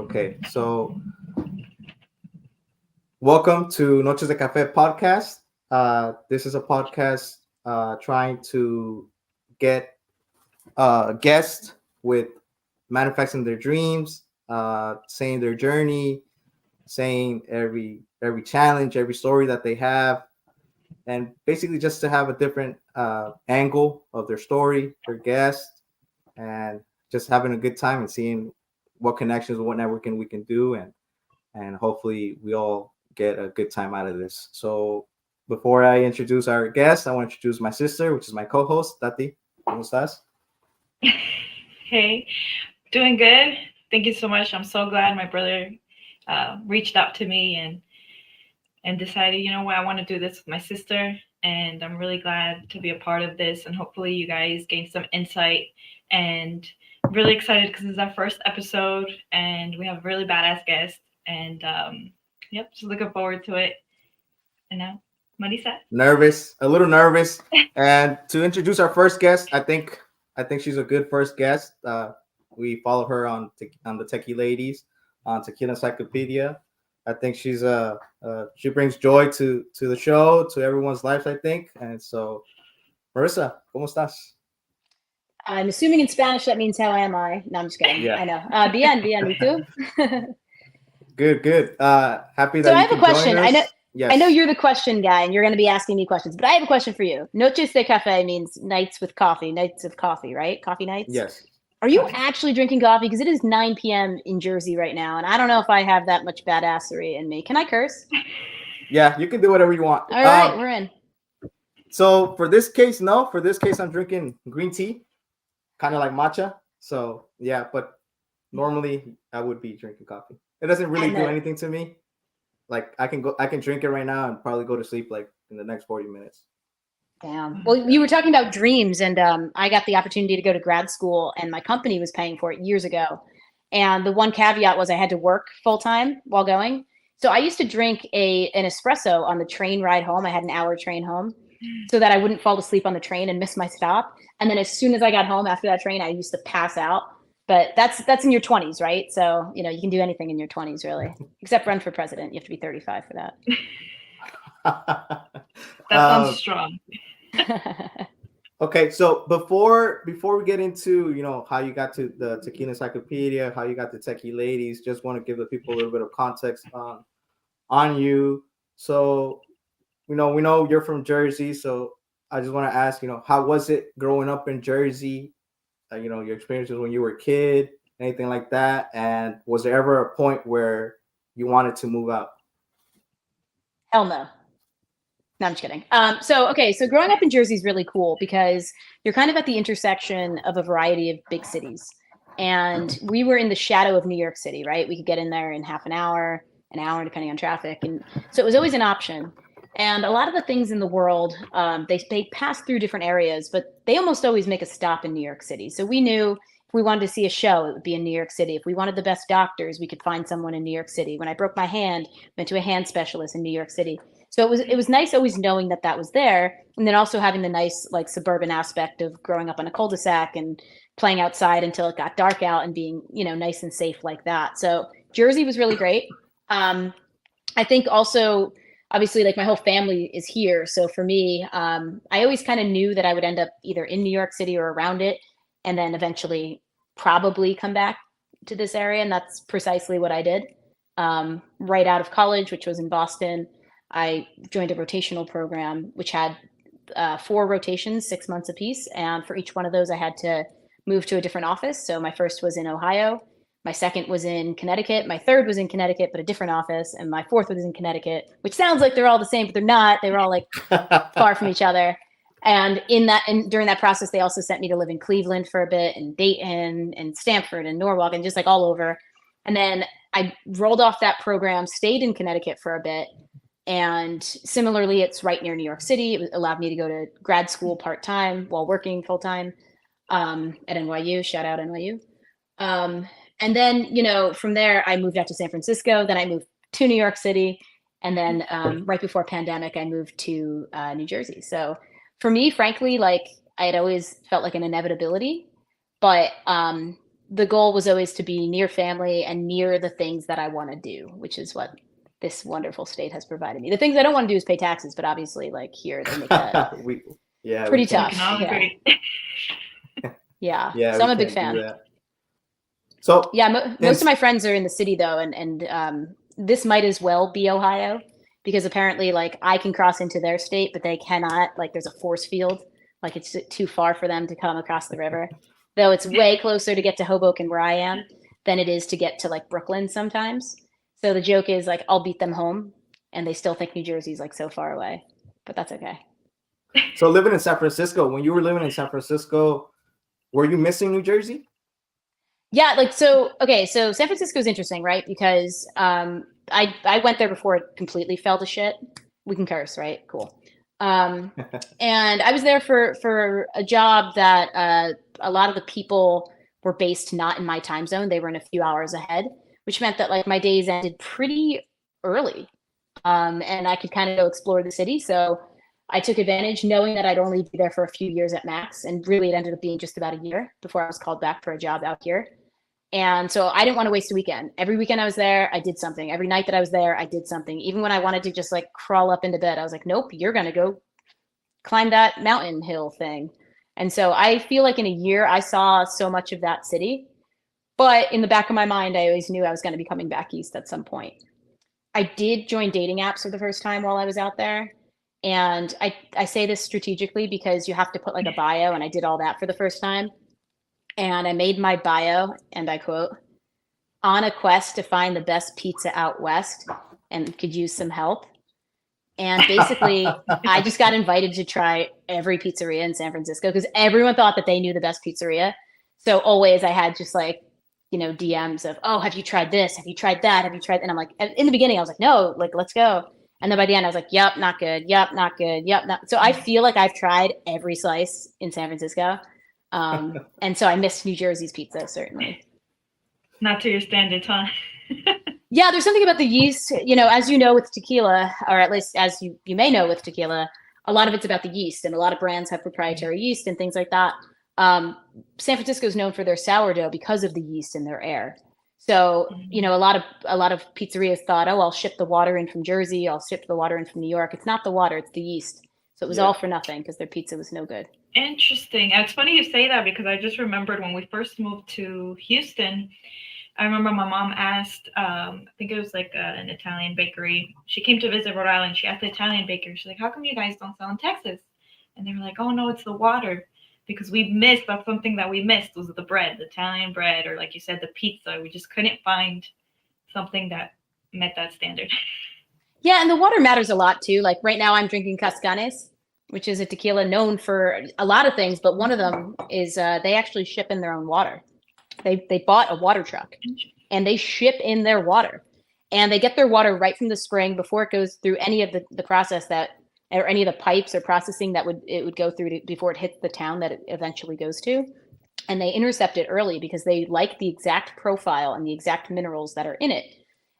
Okay, so welcome to Nochesdecafe podcast. This is a podcast trying to get guests with manifesting their dreams, saying their journey, saying every challenge, every story that they have, and basically just to have a different angle of their story, their guest, and just having a good time and seeing what connections, what networking we can do, and hopefully we all get a good time out of this. So before I introduce our guest, I want to introduce my sister, which is my co-host, Tati. ¿Cómo estás? Hey, doing good. Thank you so much. I'm so glad my brother reached out to me and decided, you know what, I want to do this with my sister, and I'm really glad to be a part of this. And hopefully, you guys gain some insight. And really excited because this is our first episode, and we have a really badass guest. And yep, just looking forward to it. And now, Marissa. Nervous, a little nervous. And to introduce our first guest, I think she's a good first guest. We follow her on the Techie Ladies on Tequila Encyclopedia. I think she brings joy to the show, to everyone's life, I think. And so, Marissa, ¿cómo estás? I'm assuming in Spanish that means how am I? No, I'm just kidding. Yeah. I know. Bien, ¿y tú? Good. Happy that So I you have a can question. join us. Yes. I know you're the question guy, and you're going to be asking me questions, but I have a question for you. Noches de cafe means nights with coffee, nights of coffee, right? Coffee nights? Yes. Are you actually drinking coffee? Because it is 9 p.m. in Jersey right now, and I don't know if I have that much badassery in me. Can I curse? Yeah, you can do whatever you want. All right, we're in. So for this case, no. For this case, I'm drinking green tea, kind of like matcha. So yeah, but normally I would be drinking coffee. It doesn't really do anything to me. Like I can drink it right now and probably go to sleep like in the next 40 minutes. Damn. Well, you were talking about dreams, and I got the opportunity to go to grad school, and my company was paying for it years ago. And the one caveat was I had to work full time while going. So I used to drink an espresso on the train ride home. I had an hour train home so that I wouldn't fall asleep on the train and miss my stop. And then as soon as I got home after that train, I used to pass out. But that's in your 20s, right? So, you know, you can do anything in your 20s, really, except run for president. You have to be 35 for that. That sounds strong. Okay, so before we get into how you got to the Tequila Encyclopedia, how you got the Techie Ladies, just want to give the people a little bit of context on you. So we know you're from Jersey, so I just want to ask, how was it growing up in Jersey? Your experiences when you were a kid, anything like that, and was there ever a point where you wanted to move out? Hell no. No, I'm just kidding. So growing up in Jersey is really cool because you're kind of at the intersection of a variety of big cities. And we were in the shadow of New York City, right? We could get in there in half an hour, depending on traffic. And so it was always an option. And a lot of the things in the world, they pass through different areas, but they almost always make a stop in New York City. So we knew if we wanted to see a show, it would be in New York City. If we wanted the best doctors, we could find someone in New York City. When I broke my hand, went to a hand specialist in New York City. So it was nice always knowing that was there, and then also having the nice like suburban aspect of growing up on a cul-de-sac and playing outside until it got dark out and being nice and safe like that. So Jersey was really great. I think also obviously like my whole family is here, so for me, I always kind of knew that I would end up either in New York City or around it, and then eventually probably come back to this area, and that's precisely what I did. Right out of college, which was in Boston, I joined a rotational program, which had 4 rotations, 6 months apiece. And for each one of those, I had to move to a different office. So my first was in Ohio. My second was in Connecticut. My third was in Connecticut, but a different office. And my fourth was in Connecticut, which sounds like they're all the same, but they're not. They were all like far from each other. And during that process, they also sent me to live in Cleveland for a bit, and Dayton and Stamford and Norwalk, and just like all over. And then I rolled off that program, stayed in Connecticut for a bit. And similarly, it's right near New York City. It allowed me to go to grad school part-time while working full-time at NYU. Shout out NYU. And then, from there, I moved out to San Francisco. Then I moved to New York City. And then right before pandemic, I moved to New Jersey. So for me, frankly, like I had always felt like an inevitability. But the goal was always to be near family and near the things that I want to do, which is what this wonderful state has provided me. The things I don't want to do is pay taxes, but obviously, like here, they make that pretty tough. Economically. Yeah. Yeah, So we I'm a big can't fan. do that. So Yeah, most of my friends are in the city though, and this might as well be Ohio because apparently, like, I can cross into their state, but they cannot. Like, there's a force field. Like, it's too far for them to come across the river. Though it's way closer to get to Hoboken where I am than it is to get to like Brooklyn sometimes. So the joke is like I'll beat them home, and they still think New Jersey's like so far away, but that's okay. So living in San Francisco, when you were living in San Francisco, were you missing New Jersey? Yeah, like so. Okay, so San Francisco is interesting, right? Because I went there before it completely fell to shit. We can curse, right? Cool. And I was there for a job that a lot of the people were based not in my time zone. They were in a few hours ahead, which meant that like my days ended pretty early, and I could kind of go explore the city. So I took advantage, knowing that I'd only be there for a few years at max, and really it ended up being just about a year before I was called back for a job out here. And so I didn't want to waste a weekend. Every weekend I was there, I did something. Every night that I was there, I did something. Even when I wanted to just like crawl up into bed, I was like, nope, you're going to go climb that mountain hill thing. And so I feel like in a year, I saw so much of that city. But in the back of my mind, I always knew I was going to be coming back east at some point. I did join dating apps for the first time while I was out there. And I say this strategically because you have to put like a bio, and I did all that for the first time. And I made my bio, and I quote, "On a quest to find the best pizza out west and could use some help." And basically, I just got invited to try every pizzeria in San Francisco because everyone thought that they knew the best pizzeria. So always I had just like, DMs of, "Oh, have you tried this? Have you tried that? Have you tried?" And I'm like, in the beginning, I was like, "No, like, let's go." And then by the end, I was like, "Yep, not good. Yep, not good. Yep, not." So I feel like I've tried every slice in San Francisco. And so I miss New Jersey's pizza, certainly. Not to your standards, huh? Yeah, there's something about the yeast, as you know with tequila, or at least as you may know with tequila, a lot of it's about the yeast, and a lot of brands have proprietary yeast and things like that. San Francisco is known for their sourdough because of the yeast in their air. So, a lot of pizzerias thought, "Oh, I'll ship the water in from Jersey, I'll ship the water in from New York." It's not the water, it's the yeast. So it was all for nothing because their pizza was no good. Interesting. It's funny you say that because I just remembered when we first moved to Houston, I remember my mom asked, I think it was like an Italian bakery. She came to visit Rhode Island. She asked the Italian baker, she's like, "How come you guys don't sell in Texas?" And they were like, "Oh, no, it's the water." Because that's something that we missed was the bread, the Italian bread, or like you said, the pizza. We just couldn't find something that met that standard. Yeah, and the water matters a lot too. Like right now I'm drinking Cascanes, which is a tequila known for a lot of things, but one of them is they actually ship in their own water. They bought a water truck and they ship in their water, and they get their water right from the spring before it goes through any of the process or any of the pipes or processing that it would go through before it hits the town that it eventually goes to. And they intercept it early because they like the exact profile and the exact minerals that are in it.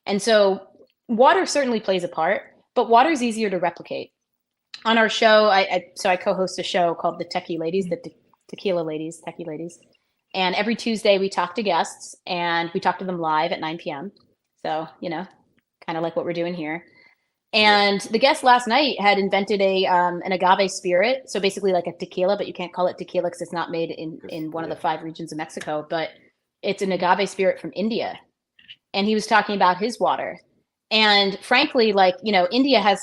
And so water certainly plays a part, but water is easier to replicate. On our show, I co-host a show called the Techie Ladies, the Tequila Ladies, Techie Ladies. And every Tuesday we talk to guests, and we talk to them live at 9 p.m. So, kind of like what we're doing here. And the guest last night had invented an agave spirit. So basically like a tequila, but you can't call it tequila because it's not made in one of the 5 regions of Mexico, but it's an agave spirit from India. And he was talking about his water. And frankly, like, India has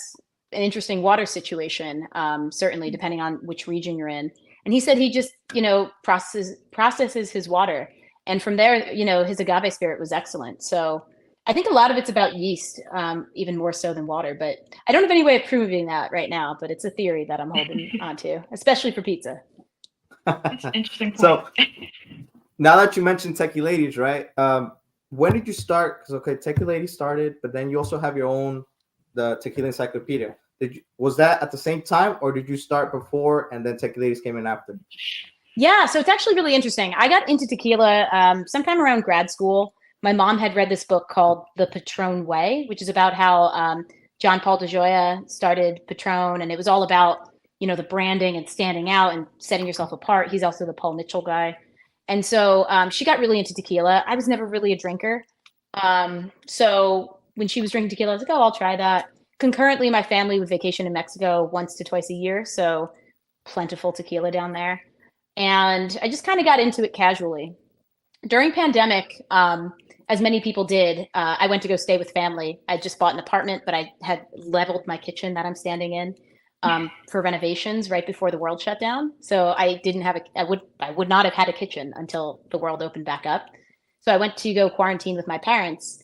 an interesting water situation, certainly depending on which region you're in. And he said he just, processes his water. And from there, his agave spirit was excellent. So I think a lot of it's about yeast, even more so than water. But I don't have any way of proving that right now. But it's a theory that I'm holding onto, especially for pizza. That's an interesting point. So now that you mentioned Techie Ladies, right? When did you start? Because Techie Ladies started, but then you also have your own, the Tequila Encyclopedia. Was that at the same time, or did you start before and then Techie Ladies came in after? Yeah, so it's actually really interesting. I got into tequila sometime around grad school. My mom had read this book called The Patron Way, which is about how John Paul DeJoya started Patron, and it was all about, the branding and standing out and setting yourself apart. He's also the Paul Mitchell guy. And so she got really into tequila. I was never really a drinker. So when she was drinking tequila, I was like, oh, I'll try that. Concurrently, my family would vacation in Mexico once to twice a year. So plentiful tequila down there. And I just kind of got into it casually. During pandemic, as many people did, I went to go stay with family. I just bought an apartment, but I had leveled my kitchen that I'm standing in for renovations right before the world shut down. So I didn't have I would not have had a kitchen until the world opened back up. So I went to go quarantine with my parents,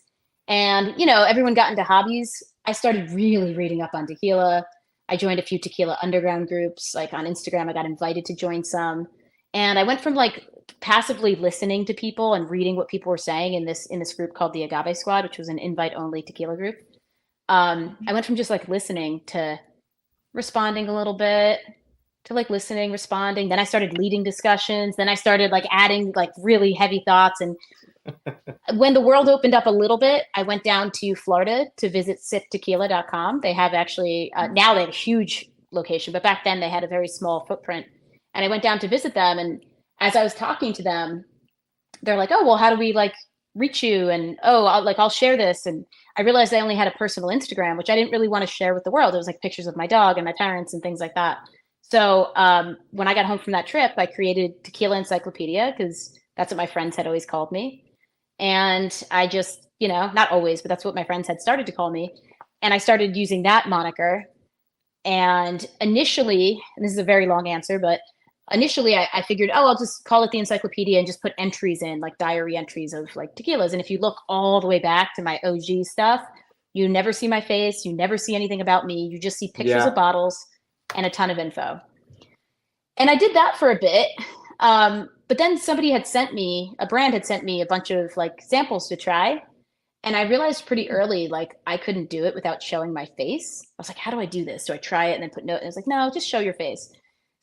and everyone got into hobbies. I started really reading up on tequila. I joined a few tequila underground groups, like on Instagram. I got invited to join some, and I went from like passively listening to people and reading what people were saying in this group called the Agave Squad, which was an invite only tequila group. I went from just like listening to responding a little bit to like listening, responding. Then I started leading discussions. Then I started like adding like really heavy thoughts. And when the world opened up a little bit, I went down to Florida to visit siptequila.com. They have actually, now they have a huge location, but back then they had a very small footprint. And I went down to visit them. And as I was talking to them, they're like, oh, well, how do we like reach you? And I'll share this. And I realized I only had a personal Instagram, which I didn't really want to share with the world. It was like pictures of my dog and my parents and things like that. So when I got home from that trip, I created Tequila Encyclopedia, because that's what my friends had always called me. And I just, not always, but that's what my friends had started to call me. And I started using that moniker. And initially, and this is a very long answer, but initially I figured, I'll just call it the encyclopedia and just put entries in, like diary entries of like tequilas. And if you look all the way back to my OG stuff, you never see my face, you never see anything about me, you just see pictures of bottles and a ton of info. And I did that for a bit. But then a brand had sent me a bunch of like samples to try. And I realized pretty early, like I couldn't do it without showing my face. I was like, how do I do this? Do I try it and then put note? And I was like, no, just show your face.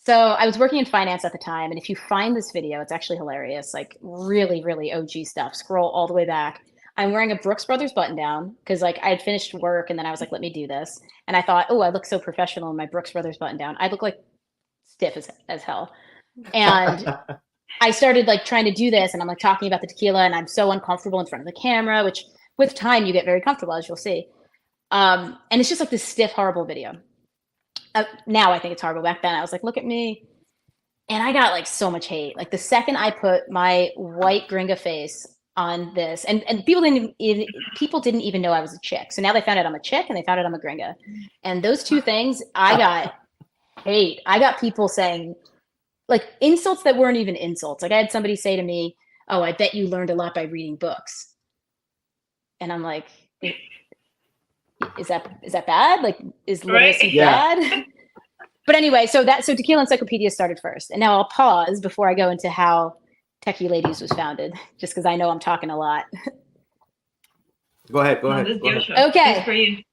So I was working in finance at the time. And if you find this video, it's actually hilarious, like really, really OG stuff. Scroll all the way back. I'm wearing a Brooks Brothers button down because like I had finished work and then I was like, let me do this. And I thought, oh, I look so professional in my Brooks Brothers button down. I look like stiff as hell. And I started like trying to do this and I'm like talking about the tequila and I'm so uncomfortable in front of the camera, which with time you get very comfortable, as you'll see. And it's just like this stiff, horrible video. Now I think it's horrible. Back then I was like, look at me. And I got like so much hate. Like the second I put my white gringa face on this, and people didn't even know I was a chick. So now they found out I'm a chick and they found out I'm a gringa. And those two things, I got hate. I got people saying like insults that weren't even insults. Like I had somebody say to me, oh, I bet you learned a lot by reading books. And I'm like, is that bad? Like, is literacy bad? But anyway, so Tequila Encyclopedia started first. And now I'll pause before I go into how Techie Ladies was founded, just because I know I'm talking a lot. Go ahead. Okay.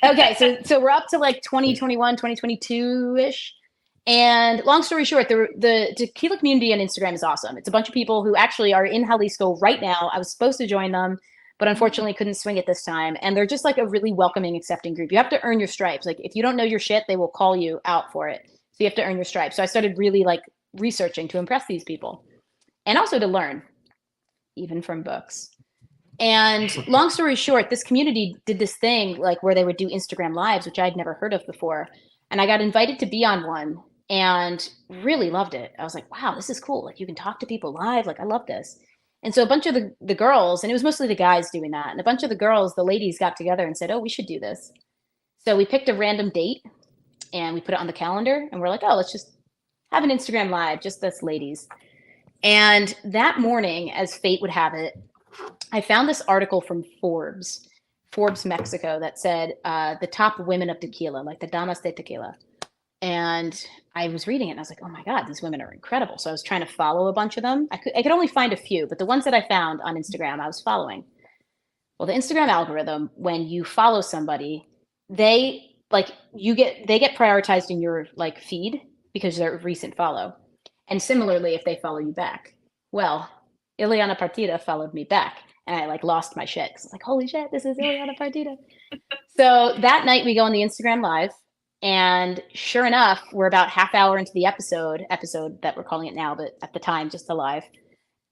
Okay, so we're up to like 2021, 2022-ish. And long story short, the tequila community on Instagram is awesome. It's a bunch of people who actually are in Jalisco right now. I was supposed to join them, but unfortunately couldn't swing it this time. And they're just like a really welcoming, accepting group. You have to earn your stripes. Like if you don't know your shit, they will call you out for it. So you have to earn your stripes. So I started really like researching to impress these people and also to learn, even from books. And long story short, this community did this thing like where they would do Instagram lives, which I'd never heard of before. And I got invited to be on one and really loved it. I was like, wow, this is cool. Like you can talk to people live. Like I love this. And so a bunch of the girls, and it was mostly the guys doing that. And a bunch of the girls, the ladies got together and said, oh, we should do this. So we picked a random date and we put it on the calendar and we're like, oh, let's just have an Instagram live, just us ladies. And that morning, as fate would have it, I found this article from Forbes Mexico that said the top women of tequila, like the damas de tequila. And I was reading it and I was like, oh my God, these women are incredible. So I was trying to follow a bunch of them. I could only find a few, but the ones that I found on Instagram, I was following. Well, the Instagram algorithm, when you follow somebody, they get prioritized in your like feed because they're a recent follow. And similarly, if they follow you back. Well, Ileana Partida followed me back and I like lost my shit. Cause I was like, holy shit, this is Ileana Partida. So that night we go on the Instagram live. And sure enough, we're about half hour into the episode that we're calling it now, but at the time, just the live.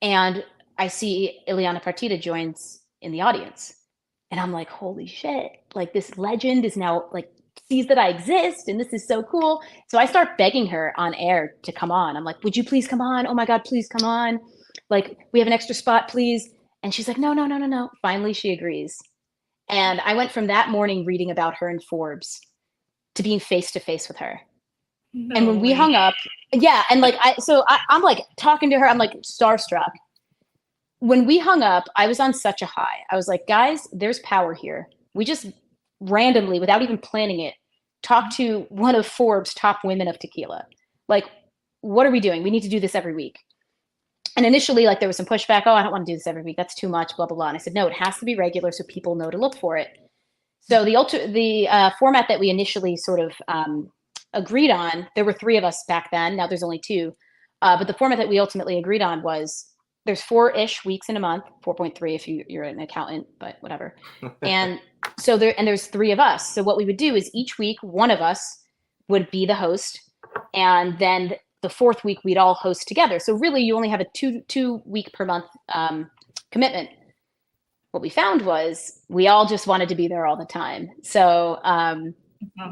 And I see Ileana Partida joins in the audience. And I'm like, holy shit, like this legend is now like sees that I exist and this is so cool. So I start begging her on air to come on. I'm like, would you please come on? Oh my God, please come on. Like, we have an extra spot, please. And she's like, no, no, no, no, no. Finally, she agrees. And I went from that morning reading about her in Forbes to being face to face with her. No And when we way. hung up, yeah, and like I'm like talking to her, I'm like starstruck. When we hung up, I was on such a high. I was like, guys, there's power here. We just randomly, without even planning it, talked to one of Forbes' top women of tequila. Like, what are we doing? We need to do this every week. And initially, like, there was some pushback. Oh, I don't want to do this every week. That's too much, blah, blah, blah. And I said, no, it has to be regular so people know to look for it. So the format that we initially sort of agreed on, there were 3 of us back then. Now there's only 2. But the format that we ultimately agreed on was there's 4-ish weeks in a month, 4.3 if you're an accountant, but whatever. And so there's 3 of us. So what we would do is each week, one of us would be the host. And then the 4th week, we'd all host together. So really, you only have a two week per month commitment. What we found was we all just wanted to be there all the time. So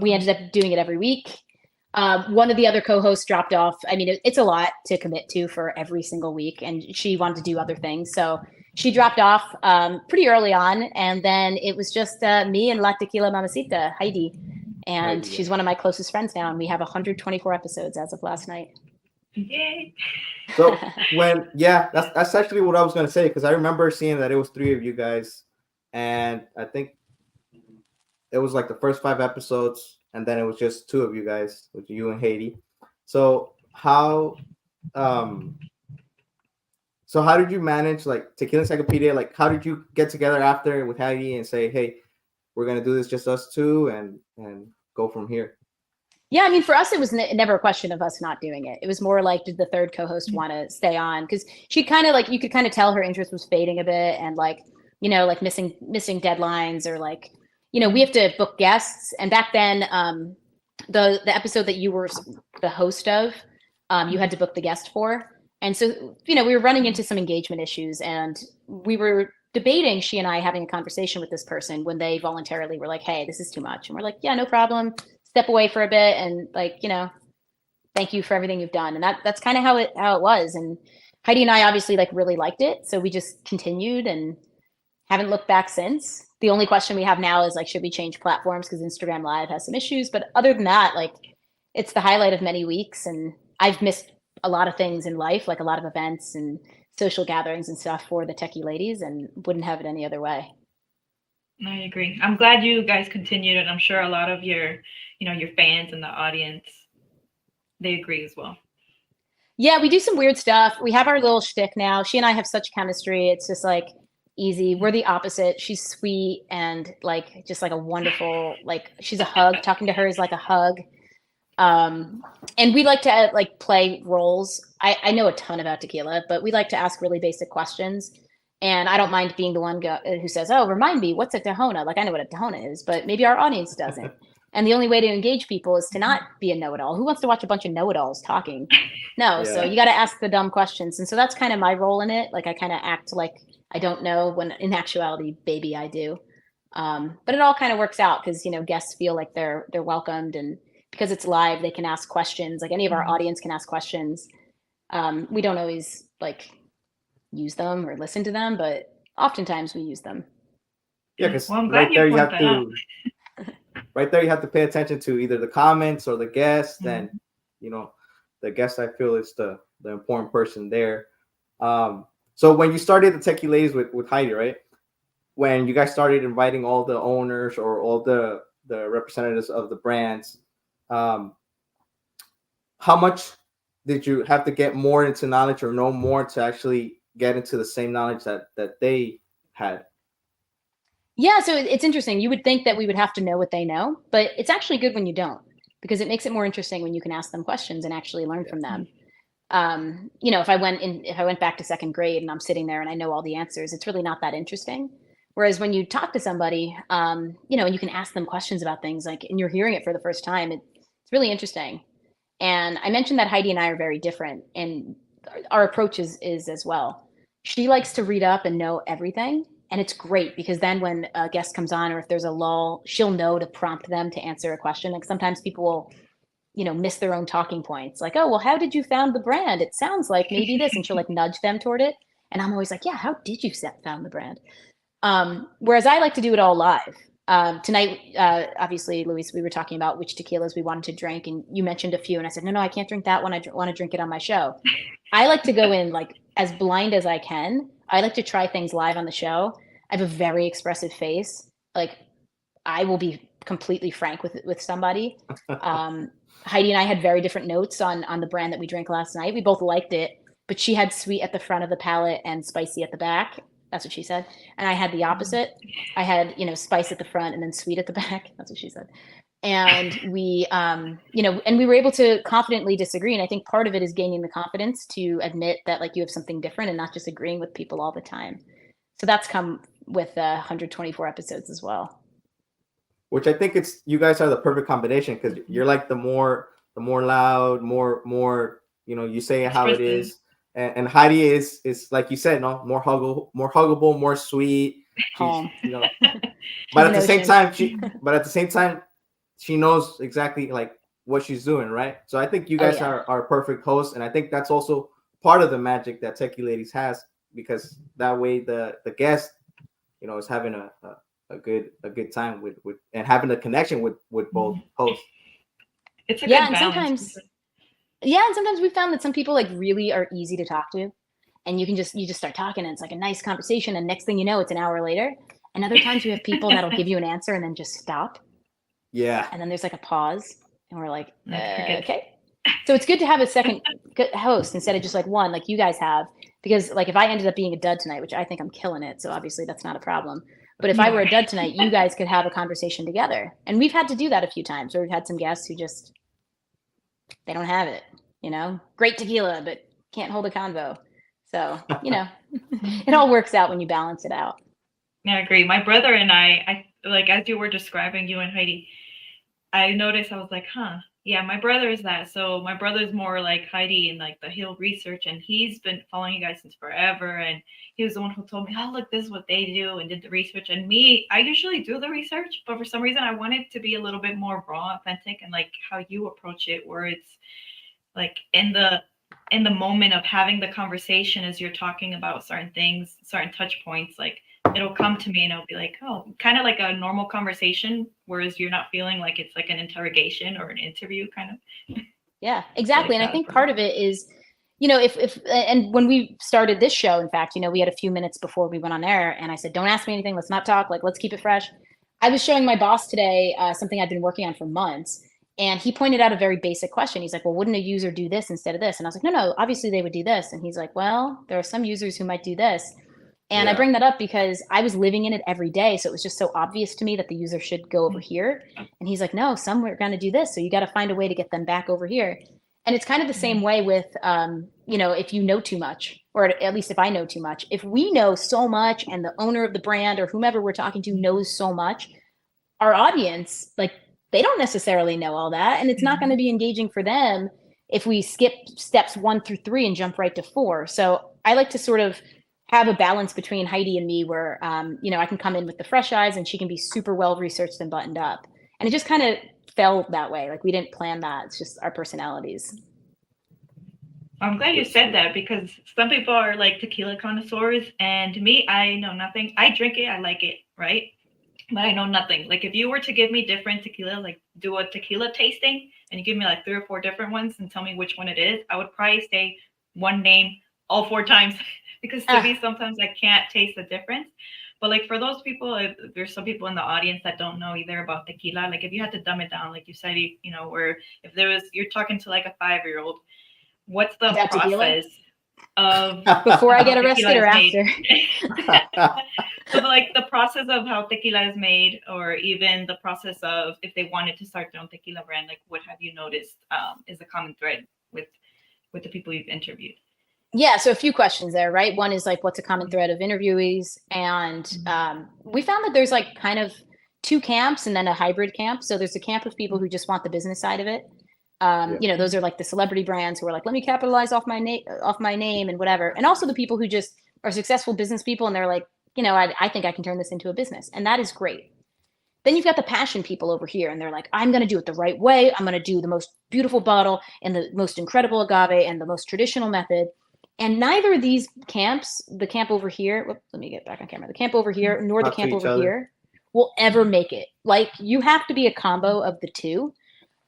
we ended up doing it every week. One of the other co-hosts dropped off. I mean, it's a lot to commit to for every single week, and she wanted to do other things. So she dropped off pretty early on, and then it was just me and La Tequila Mamacita, Heidi. And she's one of my closest friends now, and we have 124 episodes as of last night. Yay. So that's actually what I was gonna say, because I remember seeing that it was 3 of you guys, and I think it was like the first 5 episodes, and then it was just 2 of you guys, with you and Haiti. So how did you manage like Tequila Encyclopedia? Like, how did you get together after with Haiti and say, hey, we're gonna do this just us 2 and go from here? Yeah, I mean, for us, it was never a question of us not doing it. It was more like, did the 3rd co-host want to stay on? Because she kind of like, you could kind of tell her interest was fading a bit, and like, you know, like missing deadlines, or like, you know, we have to book guests. And back then, the episode that you were the host of, you had to book the guest for. And so, you know, we were running into some engagement issues, and we were debating, she and I, having a conversation with this person when they voluntarily were like, hey, this is too much. And we're like, yeah, no problem. Step away for a bit, and like, you know, thank you for everything you've done. And that's kind of how it was. And Heidi and I obviously like really liked it, so we just continued and haven't looked back since. The only question we have now is like, should we change platforms, because Instagram Live has some issues? But other than that, like, it's the highlight of many weeks, and I've missed a lot of things in life, like a lot of events and social gatherings and stuff for the Techie Ladies, and wouldn't have it any other way. I agree. I'm glad you guys continued, and I'm sure a lot of your fans and the audience, they agree as well. Yeah, we do some weird stuff. We have our little shtick now. She and I have such chemistry. It's just like easy. We're the opposite. She's sweet and like just like a wonderful, like, she's a hug. Talking to her is like a hug. And we like to like play roles. I know a ton about tequila, but we like to ask really basic questions. And I don't mind being the one who says, oh, remind me, what's a Tahona? Like, I know what a Tahona is, but maybe our audience doesn't. And the only way to engage people is to not be a know-it-all. Who wants to watch a bunch of know-it-alls talking? No, yeah. So you got to ask the dumb questions. And so that's kind of my role in it. Like, I kind of act like I don't know, when in actuality, baby, I do. But it all kind of works out because, you know, guests feel like they're welcomed, and because it's live, they can ask questions. Like, any of our audience can ask questions. We don't always like use them or listen to them, but oftentimes we use them. Yeah, because right there you have to pay attention to either the comments or the guest, and you know, the guest, I feel, is the important person there. So when you started the Techie Ladies with Heidi, right? When you guys started inviting all the owners or all the representatives of the brands, how much did you have to get more into knowledge or know more to actually get into the same knowledge that they had? Yeah, so it's interesting. You would think that we would have to know what they know, but it's actually good when you don't, because it makes it more interesting when you can ask them questions and actually learn from them. You know, if I went back to 2nd grade and I'm sitting there and I know all the answers, it's really not that interesting. Whereas when you talk to somebody, you know, and you can ask them questions about things, like, and you're hearing it for the first time, it's really interesting. And I mentioned that Heidi and I are very different, and our approach is as well. she likes to read up and know everything. And it's great because then when a guest comes on or if there's a lull, she'll know to prompt them to answer a question. Like sometimes people will, miss their own talking points. Like, oh, well, how did you found the brand? It sounds like maybe this. And she'll like nudge them toward it. And I'm always like, yeah, how did you found the brand? Whereas I like to do it all live. Tonight, obviously, Luis, we were talking about which tequilas we wanted to drink, and you mentioned a few, and I said, no, I can't drink that one. I want to drink it on my show. I like to go in like as blind as I can. I like to try things live on the show. I have a very expressive face. Like, I will be completely frank with somebody. Heidi and I had very different notes on the brand that we drank last night. We both liked it, but she had sweet at the front of the palate and spicy at the back. That's what she said. And I had the opposite. I had, spice at the front and then sweet at the back. That's what she said. And we, and we were able to confidently disagree. And I think part of it is gaining the confidence to admit that like you have something different and not just agreeing with people all the time. So that's come with 124 episodes as well. Which I think you guys are the perfect combination because you're like the more loud, more, you say it how it is. And Heidi is like you said, more huggable, more sweet. But at the same time, she knows exactly like what she's doing, right? So I think you guys are perfect hosts, and I think that's also part of the magic that Techie Ladies has because that way the guest, is having a good time with and having a connection with both hosts. It's a good balance. And sometimes we found that some people like really are easy to talk to and you just start talking and it's like a nice conversation and next thing you know it's an hour later. And other times you have people that'll give you an answer and then just stop. Yeah. And then there's like a pause and we're like, okay. So it's good to have a second host instead of just like one like you guys have because like if I ended up being a dud tonight, which I think I'm killing it, so obviously that's not a problem. But if I were a dud tonight, you guys could have a conversation together. And we've had to do that a few times where we've had some guests who just they don't have it, great tequila, but can't hold a convo. So, it all works out when you balance it out. Yeah, I agree. My brother and I like, as you were describing you and Heidi, I noticed, I was like, yeah, my brother is that. So my brother's more like Heidi and like he'll research and he's been following you guys since forever. And he was the one who told me, oh, look, this is what they do and did the research. And me, I usually do the research, but for some reason I want it to be a little bit more raw, authentic, and like how you approach it, where it's like in the moment of having the conversation as you're talking about certain things, certain touch points, like it'll come to me and it'll be like, oh, kind of like a normal conversation, whereas you're not feeling like it's like an interrogation or an interview kind of. Yeah, exactly. Like and I think part of it is, if and when we started this show, in fact, we had a few minutes before we went on air and I said, don't ask me anything. Let's not talk. Like, let's keep it fresh. I was showing my boss today something I've been working on for months. And he pointed out a very basic question. He's like, well, wouldn't a user do this instead of this? And I was like, no, obviously they would do this. And he's like, well, there are some users who might do this. And I bring that up because I was living in it every day. So it was just so obvious to me that the user should go over here. And he's like, no, some are going to do this. So you got to find a way to get them back over here. And it's kind of the same way with, if you know too much, or at least if I know too much, if we know so much and the owner of the brand or whomever we're talking to knows so much, our audience, like, they don't necessarily know all that. And it's not going to be engaging for them if we skip steps 1 through 3 and jump right to 4. So I like to sort of have a balance between Heidi and me where, I can come in with the fresh eyes and she can be super well researched and buttoned up. And it just kind of fell that way. Like we didn't plan that. It's just our personalities. I'm glad you said that because some people are like tequila connoisseurs and me, I know nothing. I drink it. I like it. Right. But I know nothing. Like if you were to give me different tequila, like do a tequila tasting and you give me like 3 or 4 different ones and tell me which one it is, I would probably say one name all 4 times because to me, sometimes I can't taste the difference. But like for those people, if there's some people in the audience that don't know either about tequila, like if you had to dumb it down, like you said, where if you're talking to like a 5-year-old, what's the process of before I get arrested or after? So like the process of how tequila is made, or even the process of if they wanted to start their own tequila brand, like what have you noticed is a common thread with the people you've interviewed? Yeah, so a few questions there, right? One is like, what's a common thread of interviewees? And we found that there's like kind of 2 camps and then a hybrid camp. So there's a camp of people who just want the business side of it. Those are like the celebrity brands who are like, let me capitalize off my name and whatever. And also the people who just are successful business people, and they're like, I think I can turn this into a business. And that is great. Then you've got the passion people over here, and they're like, I'm going to do it the right way. I'm going to do the most beautiful bottle and the most incredible agave and the most traditional method. And neither of these camps, the camp over here, let me get back on camera, the camp over here, nor the camp over here, will ever make it. Like, you have to be a combo of the two.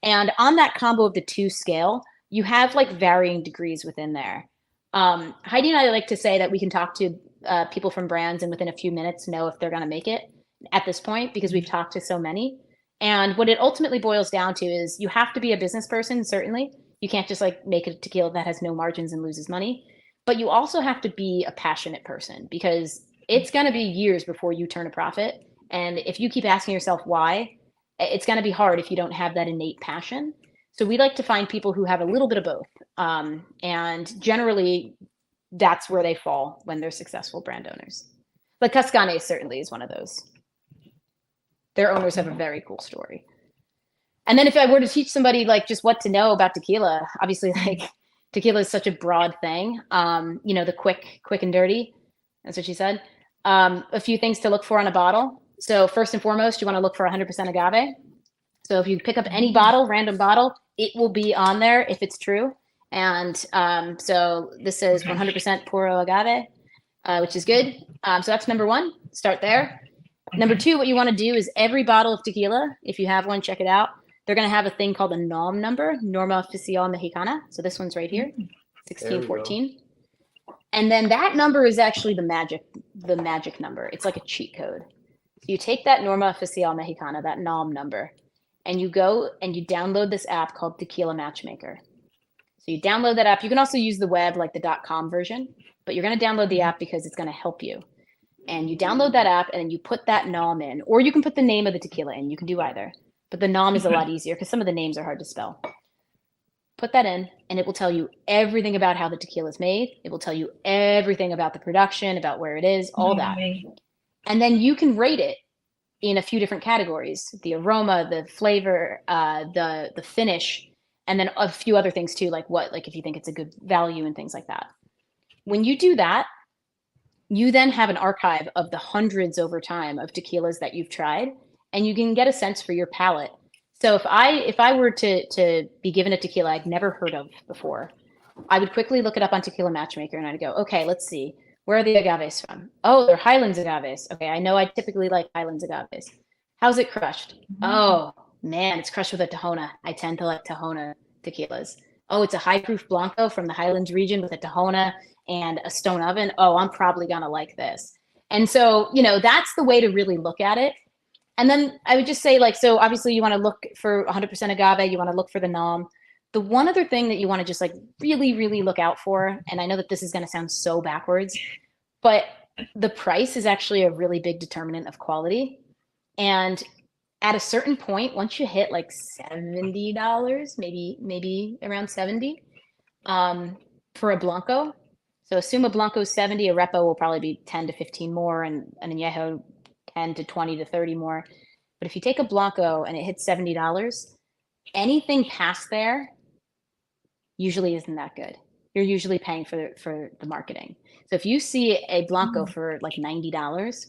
And on that combo of the two scale, you have like varying degrees within there. Heidi and I like to say that we can talk to people from brands and within a few minutes know if they're going to make it at this point, because we've talked to so many. And what it ultimately boils down to is you have to be a business person, certainly. You can't just like make a tequila that has no margins and loses money. But you also have to be a passionate person, because it's going to be years before you turn a profit. And if you keep asking yourself why, it's going to be hard if you don't have that innate passion. So we like to find people who have a little bit of both. And generally, that's where they fall when they're successful brand owners. But Cascane certainly is one of those. Their owners have a very cool story. And then if I were to teach somebody like just what to know about tequila, obviously like tequila is such a broad thing. The quick and dirty. That's what she said. A few things to look for on a bottle. So first and foremost, you want to look for 100% agave. So if you pick up any bottle, random bottle, it will be on there if it's true. And so this says 100% puro agave, which is good. So that's number one. Start there. Number two, what you want to do is every bottle of tequila, if you have one, check it out. They're going to have a thing called a NOM number, Norma Oficial Mexicana. So this one's right here, 1614. And then that number is actually the magic number. It's like a cheat code. So you take that Norma Oficial Mexicana, that NOM number, and you go and you download this app called Tequila Matchmaker. So you download that app. You can also use the web, like the .com version, but you're going to download the app because it's going to help you. And you download that app and then you put that NOM in, or you can put the name of the tequila in. You can do either. But the NOM is a lot easier because some of the names are hard to spell. Put that in and it will tell you everything about how the tequila is made. It will tell you everything about the production, about where it is, all that. And then you can rate it in a few different categories: the aroma, the flavor, the finish, and then a few other things too, like if you think it's a good value and things like that. When you do that, you then have an archive of the hundreds over time of tequilas that you've tried, and you can get a sense for your palate. So if I were to be given a tequila I'd never heard of before, I would quickly look it up on Tequila Matchmaker and I'd go, okay, let's see. Where are the agaves from? Oh, they're Highlands agaves. Okay, I know I typically like Highlands agaves. How's it crushed? Oh, man, it's crushed with a Tahona. I tend to like Tahona tequilas. Oh, it's a high proof Blanco from the Highlands region with a Tahona and a stone oven. Oh, I'm probably going to like this. And so, that's the way to really look at it. And then I would just say, so obviously you want to look for 100% agave. You want to look for the NOM. The one other thing that you want to just really, really look out for, and I know that this is going to sound so backwards, but the price is actually a really big determinant of quality. And at a certain point, once you hit $70, maybe around 70, for a Blanco. So assume a Blanco is 70, a Repo will probably be 10 to 15 more, and an Añejo 10 to 20 to 30 more. But if you take a Blanco and it hits $70, anything past there usually isn't that good. You're usually paying for the marketing. So if you see a Blanco for $90,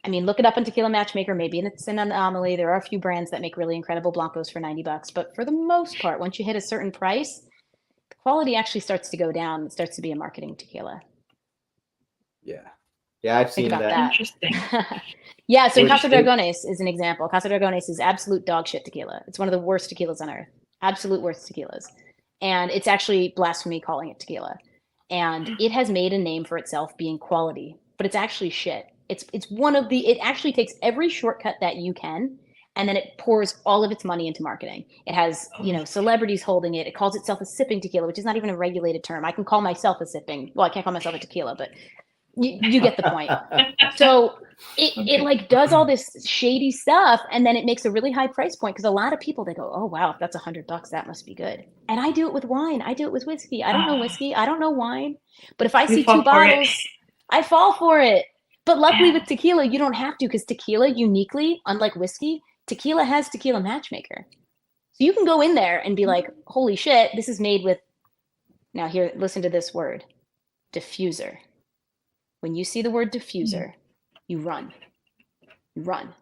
look it up on Tequila Matchmaker. Maybe it's an anomaly. There are a few brands that make really incredible Blancos for $90, but for the most part, once you hit a certain price, the quality actually starts to go down. It starts to be a marketing tequila. Yeah, I've seen that. Interesting. Yeah, so Casa Dragones is an example. Casa Dragones is absolute dog shit tequila. It's one of the worst tequilas on earth. Absolute worst tequilas. And it's actually blasphemy calling it tequila. And it has made a name for itself being quality, but it's actually shit. It actually takes every shortcut that you can, and then it pours all of its money into marketing. It has, celebrities holding it. It calls itself a sipping tequila, which is not even a regulated term. I can call myself a sipping. Well, I can't call myself a tequila, but you get the point. So it does all this shady stuff, and then it makes a really high price point because a lot of people, they go, oh wow, if that's $100, that must be good. And I do it with wine. I do it with whiskey. I don't know whiskey. I don't know wine. But if I see two bottles, I fall for it. But luckily with tequila, you don't have to, because tequila uniquely, unlike whiskey, tequila has Tequila Matchmaker. So you can go in there and be like, holy shit, this is made with, now here, listen to this word, diffuser. when you see the word diffuser, you run. You run. Okay.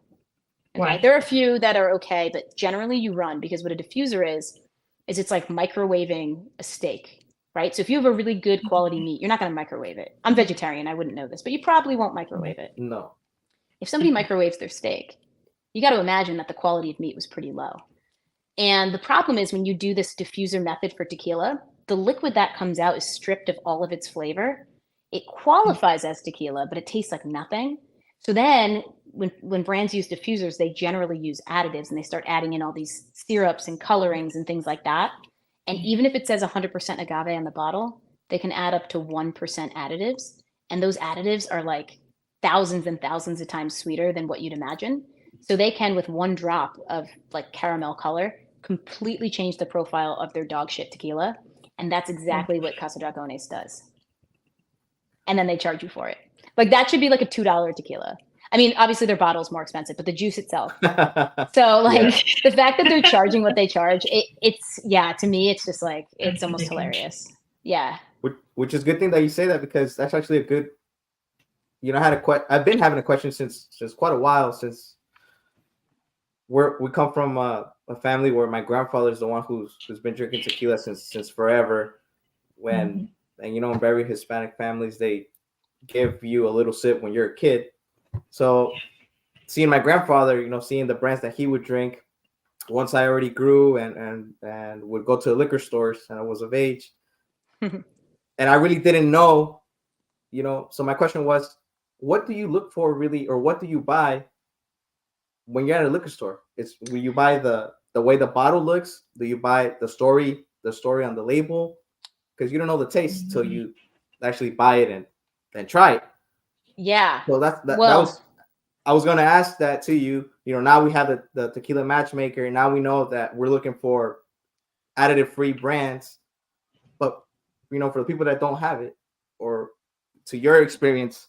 Why? There are a few that are okay, but generally you run, because what a diffuser is it's like microwaving a steak, right? So if you have a really good quality meat, you're not going to microwave it. I'm vegetarian. I wouldn't know this, but you probably won't microwave it. No. If somebody microwaves their steak, you got to imagine that the quality of meat was pretty low. And the problem is when you do this diffuser method for tequila, the liquid that comes out is stripped of all of its flavor. It qualifies as tequila, but it tastes like nothing. So then when brands use diffusers, they generally use additives, and they start adding in all these syrups and colorings and things like that. And even if it says 100% agave on the bottle, they can add up to 1% additives. And those additives are like thousands and thousands of times sweeter than what you'd imagine. So they can, with one drop of like caramel color, completely change the profile of their dog shit tequila. And that's exactly what Casa Dragones does. And then they charge you for it. Like that should be like a $2 tequila. I mean, obviously their bottle is more expensive, but the juice itself. So like the fact that they're charging what they charge, it's to me, it's just like, it's almost hilarious. Yeah. Which is a good thing that you say that, because that's actually a good, I've been having a question since quite a while, since we come from a family where my grandfather is the one who's been drinking tequila since forever. And in very Hispanic families, they give you a little sip when you're a kid. So seeing my grandfather, seeing the brands that he would drink, once I already grew and would go to the liquor stores and I was of age, and I really didn't know, so my question was, what do you look for really, or what do you buy when you're at a liquor store? Will you buy the way the bottle looks? Do you buy the story on the label? Because you don't know the taste till you actually buy it and try it. Yeah. So I was going to ask that to you. Now we have the tequila matchmaker, and now we know that we're looking for additive-free brands. But for the people that don't have it, or to your experience,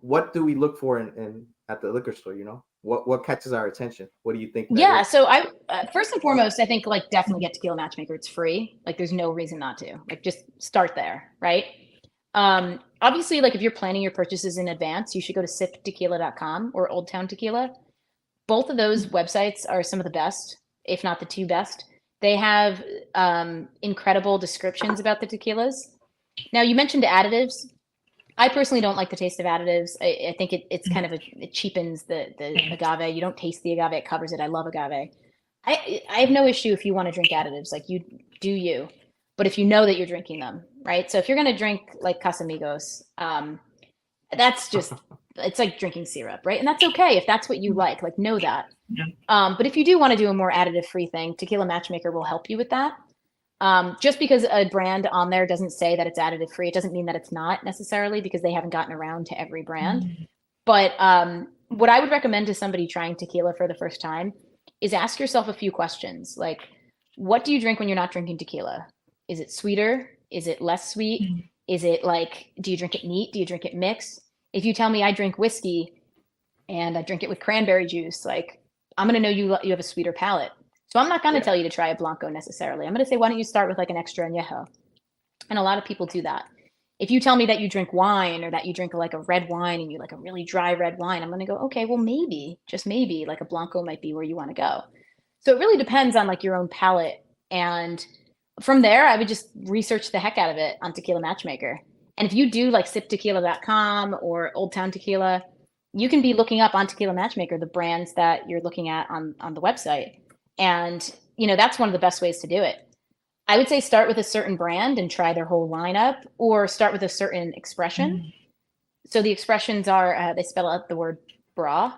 what do we look for in at the liquor store? What catches our attention? What do you think? Yeah. So I first and foremost, I think like definitely get Tequila Matchmaker. It's free. Like there's no reason not to. Like just start there, right? Obviously, like if you're planning your purchases in advance, you should go to siptequila.com or Old Town Tequila. Both of those websites are some of the best, if not the two best. They have incredible descriptions about the tequilas. Now, you mentioned additives. I personally don't like the taste of additives. I think it's kind of it cheapens the agave. You don't taste the agave; it covers it. I love agave. I have no issue if you want to drink additives, like you do you, but if you know that you're drinking them, right? So if you're gonna drink like Casamigos, that's just it's like drinking syrup, right? And that's okay if that's what you like. Like know that. Yeah. But if you do want to do a more additive-free thing, Tequila Matchmaker will help you with that. Just because a brand on there doesn't say that it's additive free, it doesn't mean that it's not necessarily, because they haven't gotten around to every brand. But what I would recommend to somebody trying tequila for the first time is ask yourself a few questions. Like, what do you drink when you're not drinking tequila? Is it sweeter? Is it less sweet? Is it like, do you drink it neat? Do you drink it mixed? If you tell me I drink whiskey and I drink it with cranberry juice, like I'm going to know you have a sweeter palate. So I'm not going to tell you to try a Blanco necessarily. I'm going to say, why don't you start with like an extra añejo? And a lot of people do that. If you tell me that you drink wine, or that you drink like a red wine and you like a really dry red wine, I'm going to go, okay, well, maybe, just maybe, like a Blanco might be where you want to go. So it really depends on like your own palate. And from there, I would just research the heck out of it on Tequila Matchmaker. And if you do like siptequila.com or Old Town Tequila, you can be looking up on Tequila Matchmaker the brands that you're looking at on the website. And, that's one of the best ways to do it. I would say start with a certain brand and try their whole lineup, or start with a certain expression. So the expressions are, they spell out the word bra,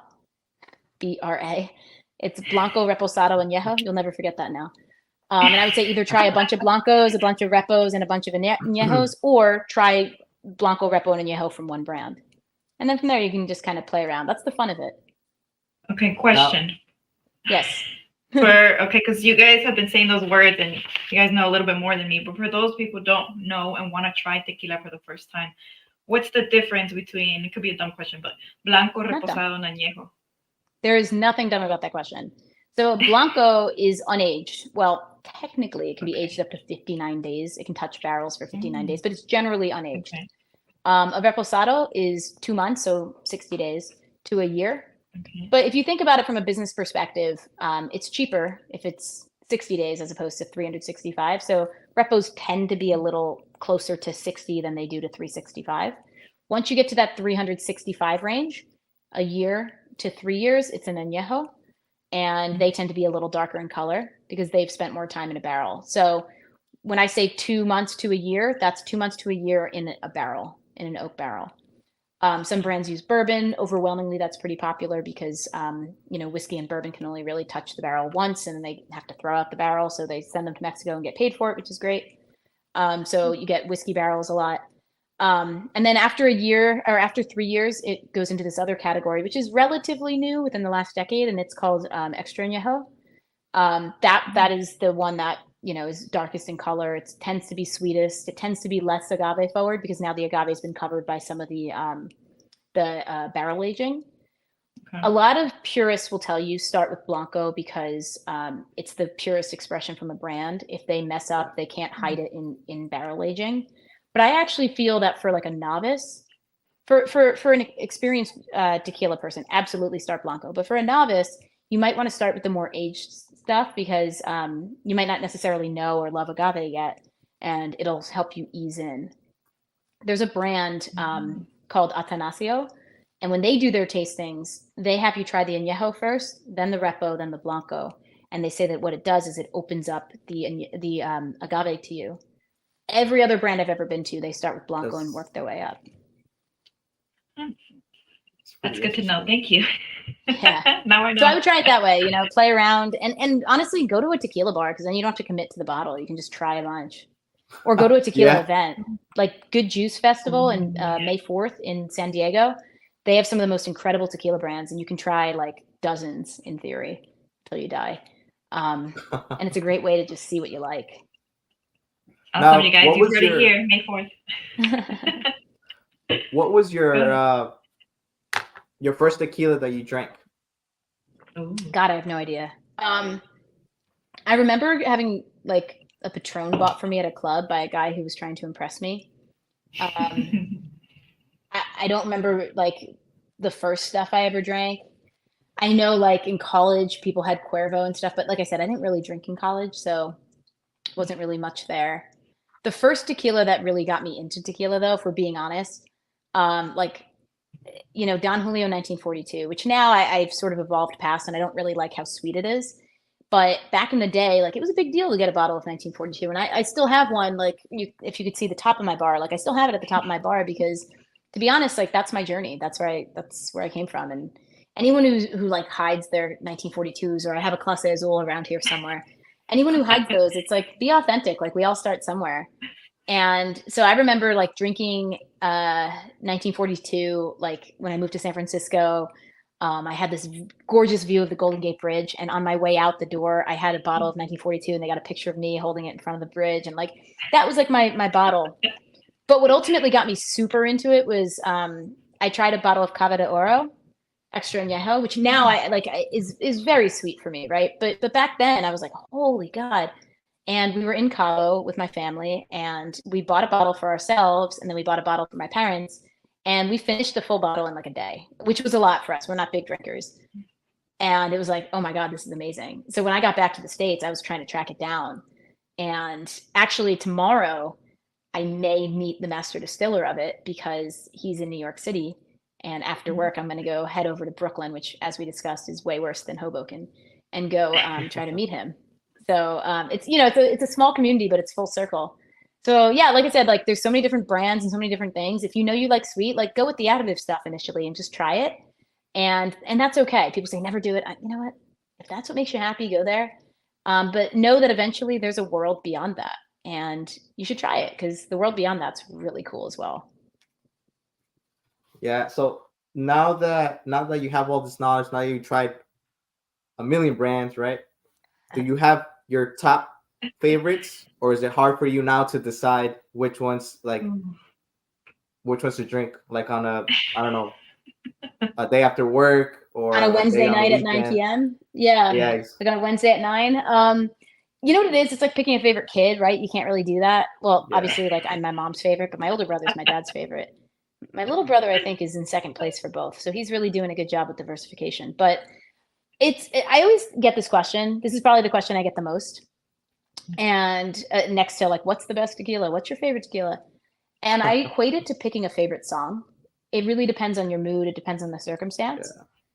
B-R-A. It's Blanco, Reposado, Añejo. You'll never forget that now. And I would say either try a bunch of Blancos, a bunch of Repos, and a bunch of Añejos, or try Blanco, Repo, and Añejo from one brand. And then from there, you can just kind of play around. That's the fun of it. Okay, question. Yes. Because you guys have been saying those words and you guys know a little bit more than me, but for those people who don't know and want to try tequila for the first time, what's the difference between, it could be a dumb question, but Blanco, Reposado, and Añejo? There is nothing dumb about that question. So Blanco is unaged. Well, technically it can be aged up to 59 days. It can touch barrels for 59 days, but it's generally unaged. Okay. A reposado is 2 months, so 60 days to a year. Okay. But if you think about it from a business perspective, it's cheaper if it's 60 days as opposed to 365. So repos tend to be a little closer to 60 than they do to 365. Once you get to that 365 range, a year to 3 years, it's an añejo, and they tend to be a little darker in color because they've spent more time in a barrel. So when I say 2 months to a year, that's 2 months to a year in a barrel, in an oak barrel. Some brands use bourbon. Overwhelmingly, that's pretty popular because, whiskey and bourbon can only really touch the barrel once, and then they have to throw out the barrel. So they send them to Mexico and get paid for it, which is great. So you get whiskey barrels a lot. And then after a year or after 3 years, it goes into this other category, which is relatively new within the last decade, and it's called extra añejo. That is the one that is darkest in color. It tends to be sweetest. It tends to be less agave forward because now the agave has been covered by some of the barrel aging. Okay. A lot of purists will tell you start with Blanco because it's the purest expression from a brand. If they mess up, they can't hide it in barrel aging. But I actually feel that for like a novice, for an experienced tequila person, absolutely start Blanco. But for a novice, you might want to start with the more aged stuff because you might not necessarily know or love agave yet, and it'll help you ease in. There's a brand called Atanasio, and when they do their tastings, they have you try the añejo first, then the repo, then the Blanco, and they say that what it does is it opens up the agave to you. Every other brand I've ever been to, they start with Blanco and work their way up. That's good to know. Thank you. Yeah. Now I know. So I would try it that way, play around and honestly go to a tequila bar because then you don't have to commit to the bottle. You can just try a bunch. Or go to a tequila event. Like Good Juice Festival and May 4th in San Diego. They have some of the most incredible tequila brands and you can try like dozens in theory until you die. And it's a great way to just see what you like. Awesome, Now, you guys. what You was heard it here, May 4th. What was your first tequila that you drank? Ooh. God, I have no idea. I remember having like a Patron bought for me at a club by a guy who was trying to impress me. I don't remember like the first stuff I ever drank. I know like in college people had Cuervo and stuff, but like I said, I didn't really drink in college, so wasn't really much there. The first tequila that really got me into tequila, though, if we're being honest, Don Julio 1942, which now I've sort of evolved past, and I don't really like how sweet it is. But back in the day, like it was a big deal to get a bottle of 1942, and I still have one. Like if you could see the top of my bar, like I still have it at the top of my bar because, to be honest, like that's my journey. That's where I came from, and anyone who like hides their 1942s, or I have a Clase Azul around here somewhere. Anyone who hides those, it's like, be authentic. Like we all start somewhere. And so I remember like drinking 1942, like when I moved to San Francisco. I had this gorgeous view of the Golden Gate Bridge. And on my way out the door, I had a bottle of 1942 and they got a picture of me holding it in front of the bridge. And like, that was like my bottle. But what ultimately got me super into it was I tried a bottle of Cava de Oro, extra añejo, which now is very sweet for me, right? But back then I was like, holy God. And we were in Cabo with my family and we bought a bottle for ourselves and then we bought a bottle for my parents and we finished the full bottle in like a day, which was a lot for us. We're not big drinkers. And it was like, oh my God, this is amazing. So when I got back to the States, I was trying to track it down. And actually tomorrow I may meet the master distiller of it because he's in New York City. And after work, I'm going to go head over to Brooklyn, which, as we discussed, is way worse than Hoboken, and go try to meet him. So it's a small community, but it's full circle. So yeah, like I said, like there's so many different brands and so many different things. If you know you like sweet, like go with the additive stuff initially and just try it, and that's okay. People say never do it. You know what? If that's what makes you happy, go there. But know that eventually there's a world beyond that, and you should try it because the world beyond that's really cool as well. Yeah. So now that you have all this knowledge, now you tried a million brands, right? Do you have your top favorites, or is it hard for you now to decide which ones to drink, like on a day after work or on a Wednesday night at 9 p.m. Yeah. Like on a Wednesday at 9. You know what it is? It's like picking a favorite kid, right? You can't really do that. Well, obviously, like I'm my mom's favorite, but my older brother's my dad's favorite. My little brother, I think, is in second place for both. So he's really doing a good job with diversification. But I always get this question. This is probably the question I get the most. And next to like, what's the best tequila? What's your favorite tequila? And I equate it to picking a favorite song. It really depends on your mood. It depends on the circumstance.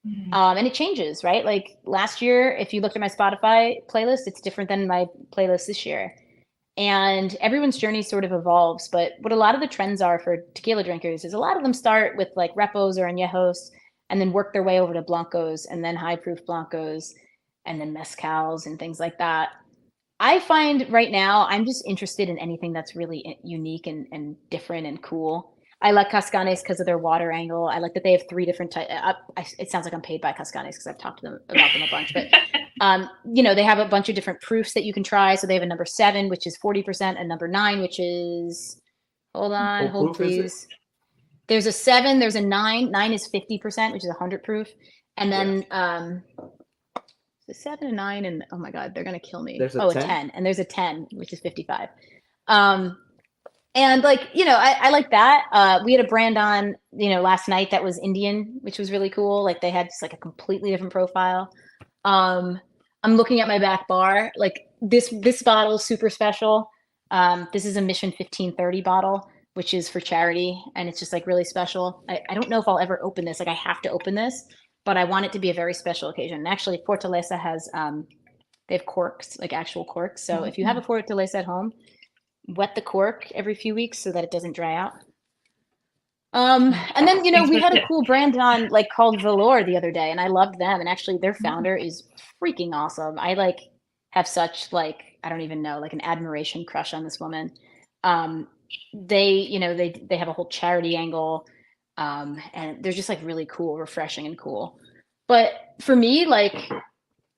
Mhm. And it changes, right? Like last year, if you looked at my Spotify playlist, it's different than my playlist this year. And everyone's journey sort of evolves. But what a lot of the trends are for tequila drinkers is a lot of them start with like repos or añejos and then work their way over to blancos and then high proof blancos and then mezcals and things like that. I find right now I'm just interested in anything that's really unique and different and cool. I like Cascanes because of their water angle. I like that they have 3 different types. It sounds like I'm paid by Cascanes because I've talked to them about them a bunch, but they have a bunch of different proofs that you can try. So they have a number 7, which is 40%, and number 9, which is hold Proof, please. There's a 7, there's a 9. 9 is 50%, which is 100 proof, and then the 7 and 9, and oh my god, they're gonna kill me. There's a 10, and there's a 10, which is 55. And like I like that. We had a brand on last night that was Indian, which was really cool. Like they had just like a completely different profile. I'm looking at my back bar. Like this bottle is super special. This is a Mission 1530 bottle, which is for charity, and it's just like really special. I don't know if I'll ever open this. Like I have to open this, but I want it to be a very special occasion. And actually, Fortaleza has they have corks, like actual corks. So if you have a Fortaleza at home, wet the cork every few weeks so that it doesn't dry out. And then we had a cool brand on like called Velour the other day, and I loved them. And actually, their founder is freaking awesome. I like have such like I don't even know like an admiration crush on this woman. They they have a whole charity angle. And they're just like really cool, refreshing and cool. But for me, like,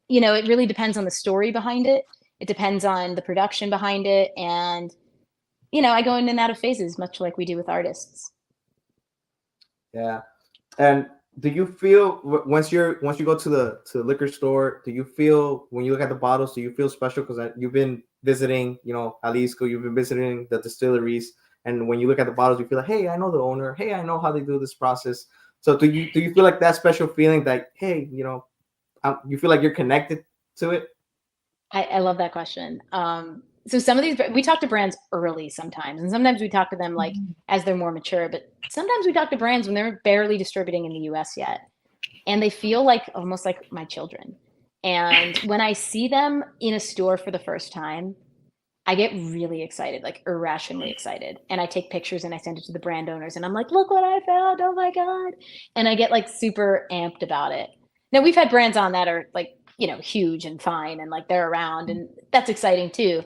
it really depends on the story behind it. It depends on the production behind it. And, I go in and out of phases, much like we do with artists. Yeah. And do you feel once you go to the liquor store, do you feel when you look at the bottles, do you feel special? Because you've been visiting, Jalisco, you've been visiting the distilleries. And when you look at the bottles, you feel like, hey, I know the owner. Hey, I know how they do this process. So do you feel like that special feeling that, hey, you feel like you're connected to it? I love that question. So some of these, we talk to brands early sometimes, and sometimes we talk to them like as they're more mature, but sometimes we talk to brands when they're barely distributing in the US yet. And they feel like almost like my children. And when I see them in a store for the first time, I get really excited, like irrationally excited. And I take pictures and I send it to the brand owners and I'm like, look what I found. Oh my God. And I get like super amped about it. Now we've had brands on that are like, huge and fine and like they're around and that's exciting too.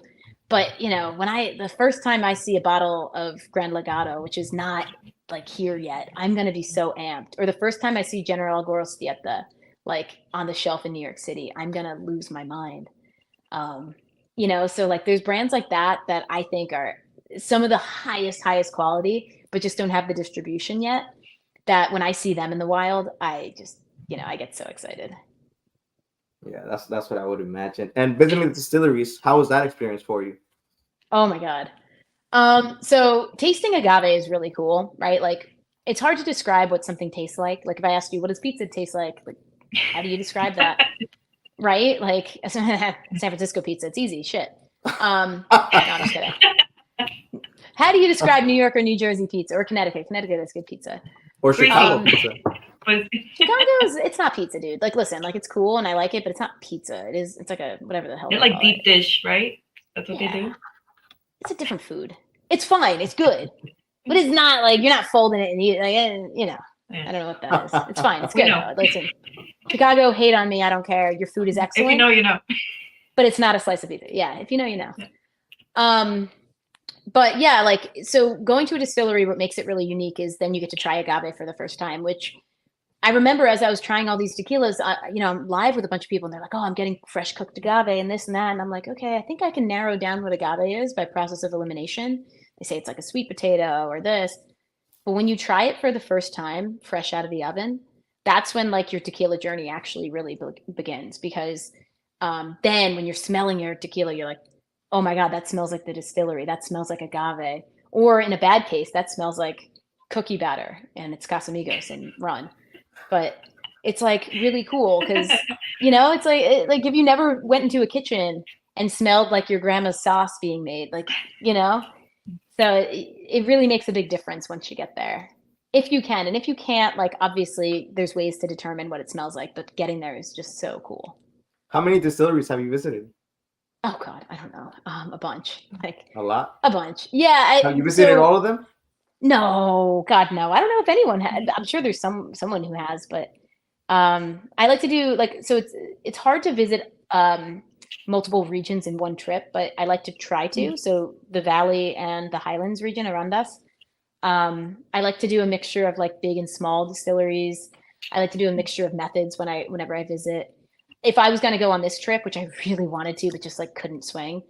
But when the first time I see a bottle of Gran Legado, which is not like here yet, I'm going to be so amped. Or the first time I see General Gorostieta, like on the shelf in New York City, I'm going to lose my mind. So like there's brands like that I think are some of the highest quality, but just don't have the distribution yet, that when I see them in the wild, I just, I get so excited. Yeah, that's what I would imagine. And visiting the distilleries, how was that experience for you? Oh my God. So tasting agave is really cool, right? Like it's hard to describe what something tastes like. Like if I asked you, what does pizza taste like how do you describe that? Right? Like San Francisco pizza, it's easy shit. No, I'm just kidding. How do you describe New York or New Jersey pizza or Connecticut? Connecticut is good pizza. Or Chicago pizza. Chicago's, it's not pizza, dude. Like, listen, like it's cool and I like it, but it's not pizza. It's like a whatever the hell. They're like deep dish, right? That's what they do. It's a different food. It's fine. It's good, but it's not like you're not folding it and eating. Like, I don't know what that is. It's fine. It's good. Listen, Chicago, hate on me. I don't care. Your food is excellent. If you know, you know. But it's not a slice of pizza. Yeah, if you know, you know. Yeah. But yeah, like so going to a distillery, what makes it really unique is then you get to try agave for the first time, which I remember as I was trying all these tequilas, I'm live with a bunch of people and they're like, oh, I'm getting fresh cooked agave and this and that. And I'm like, okay, I think I can narrow down what agave is by process of elimination. They say it's like a sweet potato or this. But when you try it for the first time, fresh out of the oven, that's when like your tequila journey actually really begins. Because then when you're smelling your tequila, you're like, oh my God, that smells like the distillery. That smells like agave. Or in a bad case, that smells like cookie batter, and it's Casamigos and run. But it's like really cool because it's like if you never went into a kitchen and smelled like your grandma's sauce being made, like so it really makes a big difference once you get there, if you can. And if you can't, like obviously there's ways to determine what it smells like, but getting there is just so cool. How many distilleries have you visited? Oh God, I don't know, a bunch, like A lot. a bunch. Yeah. Have you visited all of them? No, God, no. I don't know if anyone had. I'm sure there's someone who has, but I like to do like so. It's hard to visit multiple regions in one trip, but I like to try to. So the Valley and the Highlands region around us. I like to do a mixture of like big and small distilleries. I like to do a mixture of methods whenever I visit. If I was going to go on this trip, which I really wanted to, but just like couldn't swing,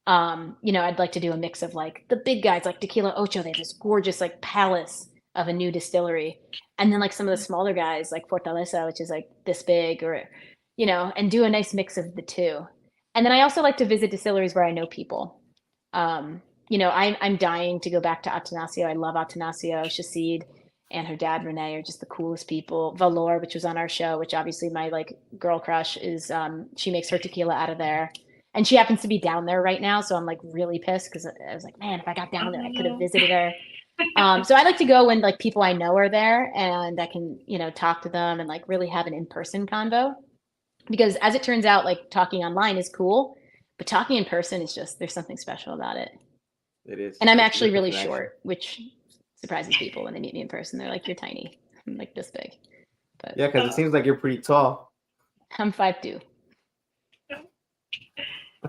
I'd like to do a mix of like the big guys, like Tequila Ocho. They have this gorgeous like palace of a new distillery, and then like some of the smaller guys like Fortaleza, which is like this big, or and do a nice mix of the two. And then I also like to visit distilleries where I know people. I'm dying to go back to Atanasio. I love Atanasio. Shahid and her dad Renee are just the coolest people. Valor, which was on our show, which obviously my like girl crush is. She makes her tequila out of there. And she happens to be down there right now, so I'm like really pissed because I was like, man, if I got down there, I could have visited her. So I like to go when like people I know are there, and I can talk to them and like really have an in-person convo. Because as it turns out, like talking online is cool, but talking in person is just there's something special about it. It is. And I'm actually really short, which surprises people when they meet me in person. They're like, "You're tiny." I'm like this big. But yeah, because it seems like you're pretty tall. I'm 5'2".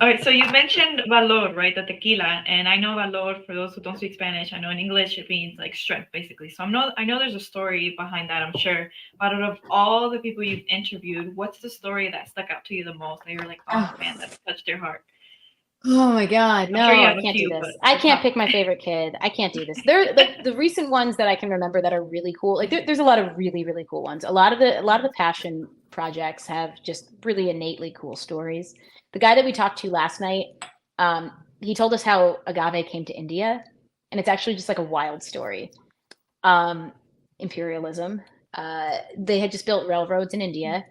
All right, so you mentioned valor, right? The tequila, and I know valor, for those who don't speak Spanish, I know in English it means like strength, basically. So I know there's a story behind that, I'm sure. But out of all the people you've interviewed, what's the story that stuck out to you the most? That you're like, oh man, that touched your heart. Oh my God, no, sure I can't do this. I can't pick my favorite kid. I can't do this. They're like the recent ones that I can remember that are really cool. Like there's a lot of really, really cool ones. A lot of the passion projects have just really innately cool stories. The guy that we talked to last night, he told us how agave came to India, and it's actually just like a wild story. Imperialism. They had just built railroads in India,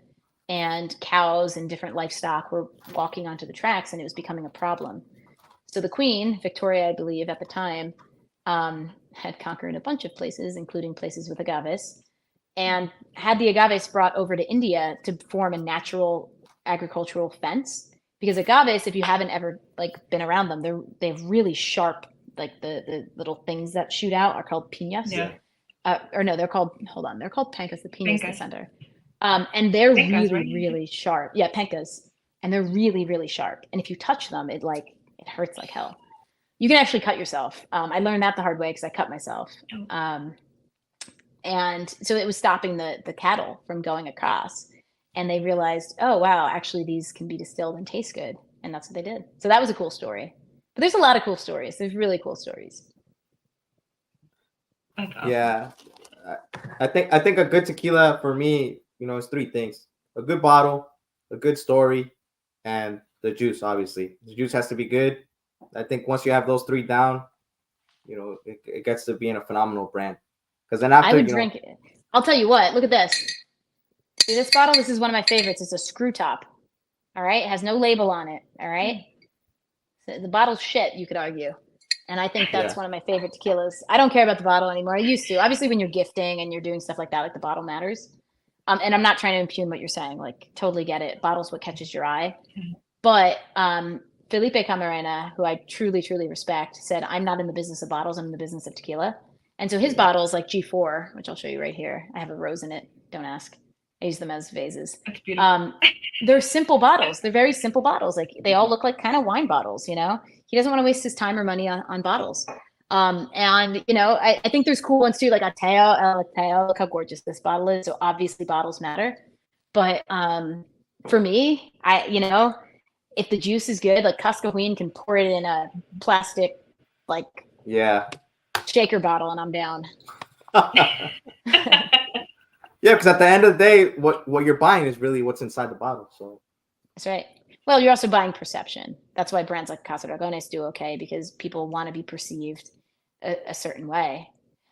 and cows and different livestock were walking onto the tracks, and it was becoming a problem. So the Queen, Victoria, I believe, at the time, had conquered a bunch of places, including places with agaves, and had the agaves brought over to India to form a natural agricultural fence. Because agaves, if you haven't ever like been around them, they have really sharp, like the little things that shoot out are called piñas. Yeah. They're called pencas. The piñas in the center. And they're pencas, really, right? really sharp. Yeah, pencas. And they're really, really sharp. And if you touch them, it hurts like hell. You can actually cut yourself. I learned that the hard way because I cut myself. And so it was stopping the cattle from going across. And they realized, oh, wow, actually these can be distilled and taste good. And that's what they did. So that was a cool story. But there's a lot of cool stories. There's really cool stories. Yeah. I think a good tequila for me, is three things: a good bottle, a good story, and the juice. Obviously, the juice has to be good. I think once you have those three down, it gets to being a phenomenal brand. Because then after I would drink it. I'll tell you what. Look at this. See this bottle? This is one of my favorites. It's a screw top. All right, it has no label on it. All right, so the bottle's shit, you could argue. And I think that's one of my favorite tequilas. I don't care about the bottle anymore. I used to. Obviously, when you're gifting and you're doing stuff like that, like the bottle matters. And I'm not trying to impugn what you're saying. Like, totally get it. Bottle's what catches your eye. But Felipe Camarena, who I truly, truly respect, said, I'm not in the business of bottles. I'm in the business of tequila. And so his bottles, like G4, which I'll show you right here. I have a rose in it. Don't ask. I use them as vases. They're simple bottles. They're very simple bottles. Like they all look like kind of wine bottles, He doesn't want to waste his time or money on bottles. And I think there's cool ones too, like Ateo. Look how gorgeous this bottle is. So obviously bottles matter. But for me, if the juice is good, like Cascahuin can pour it in a plastic shaker bottle and I'm down. Yeah, because at the end of the day, what you're buying is really what's inside the bottle. So that's right. Well, you're also buying perception. That's why brands like Casa Dragones do okay, because people want to be perceived a certain way.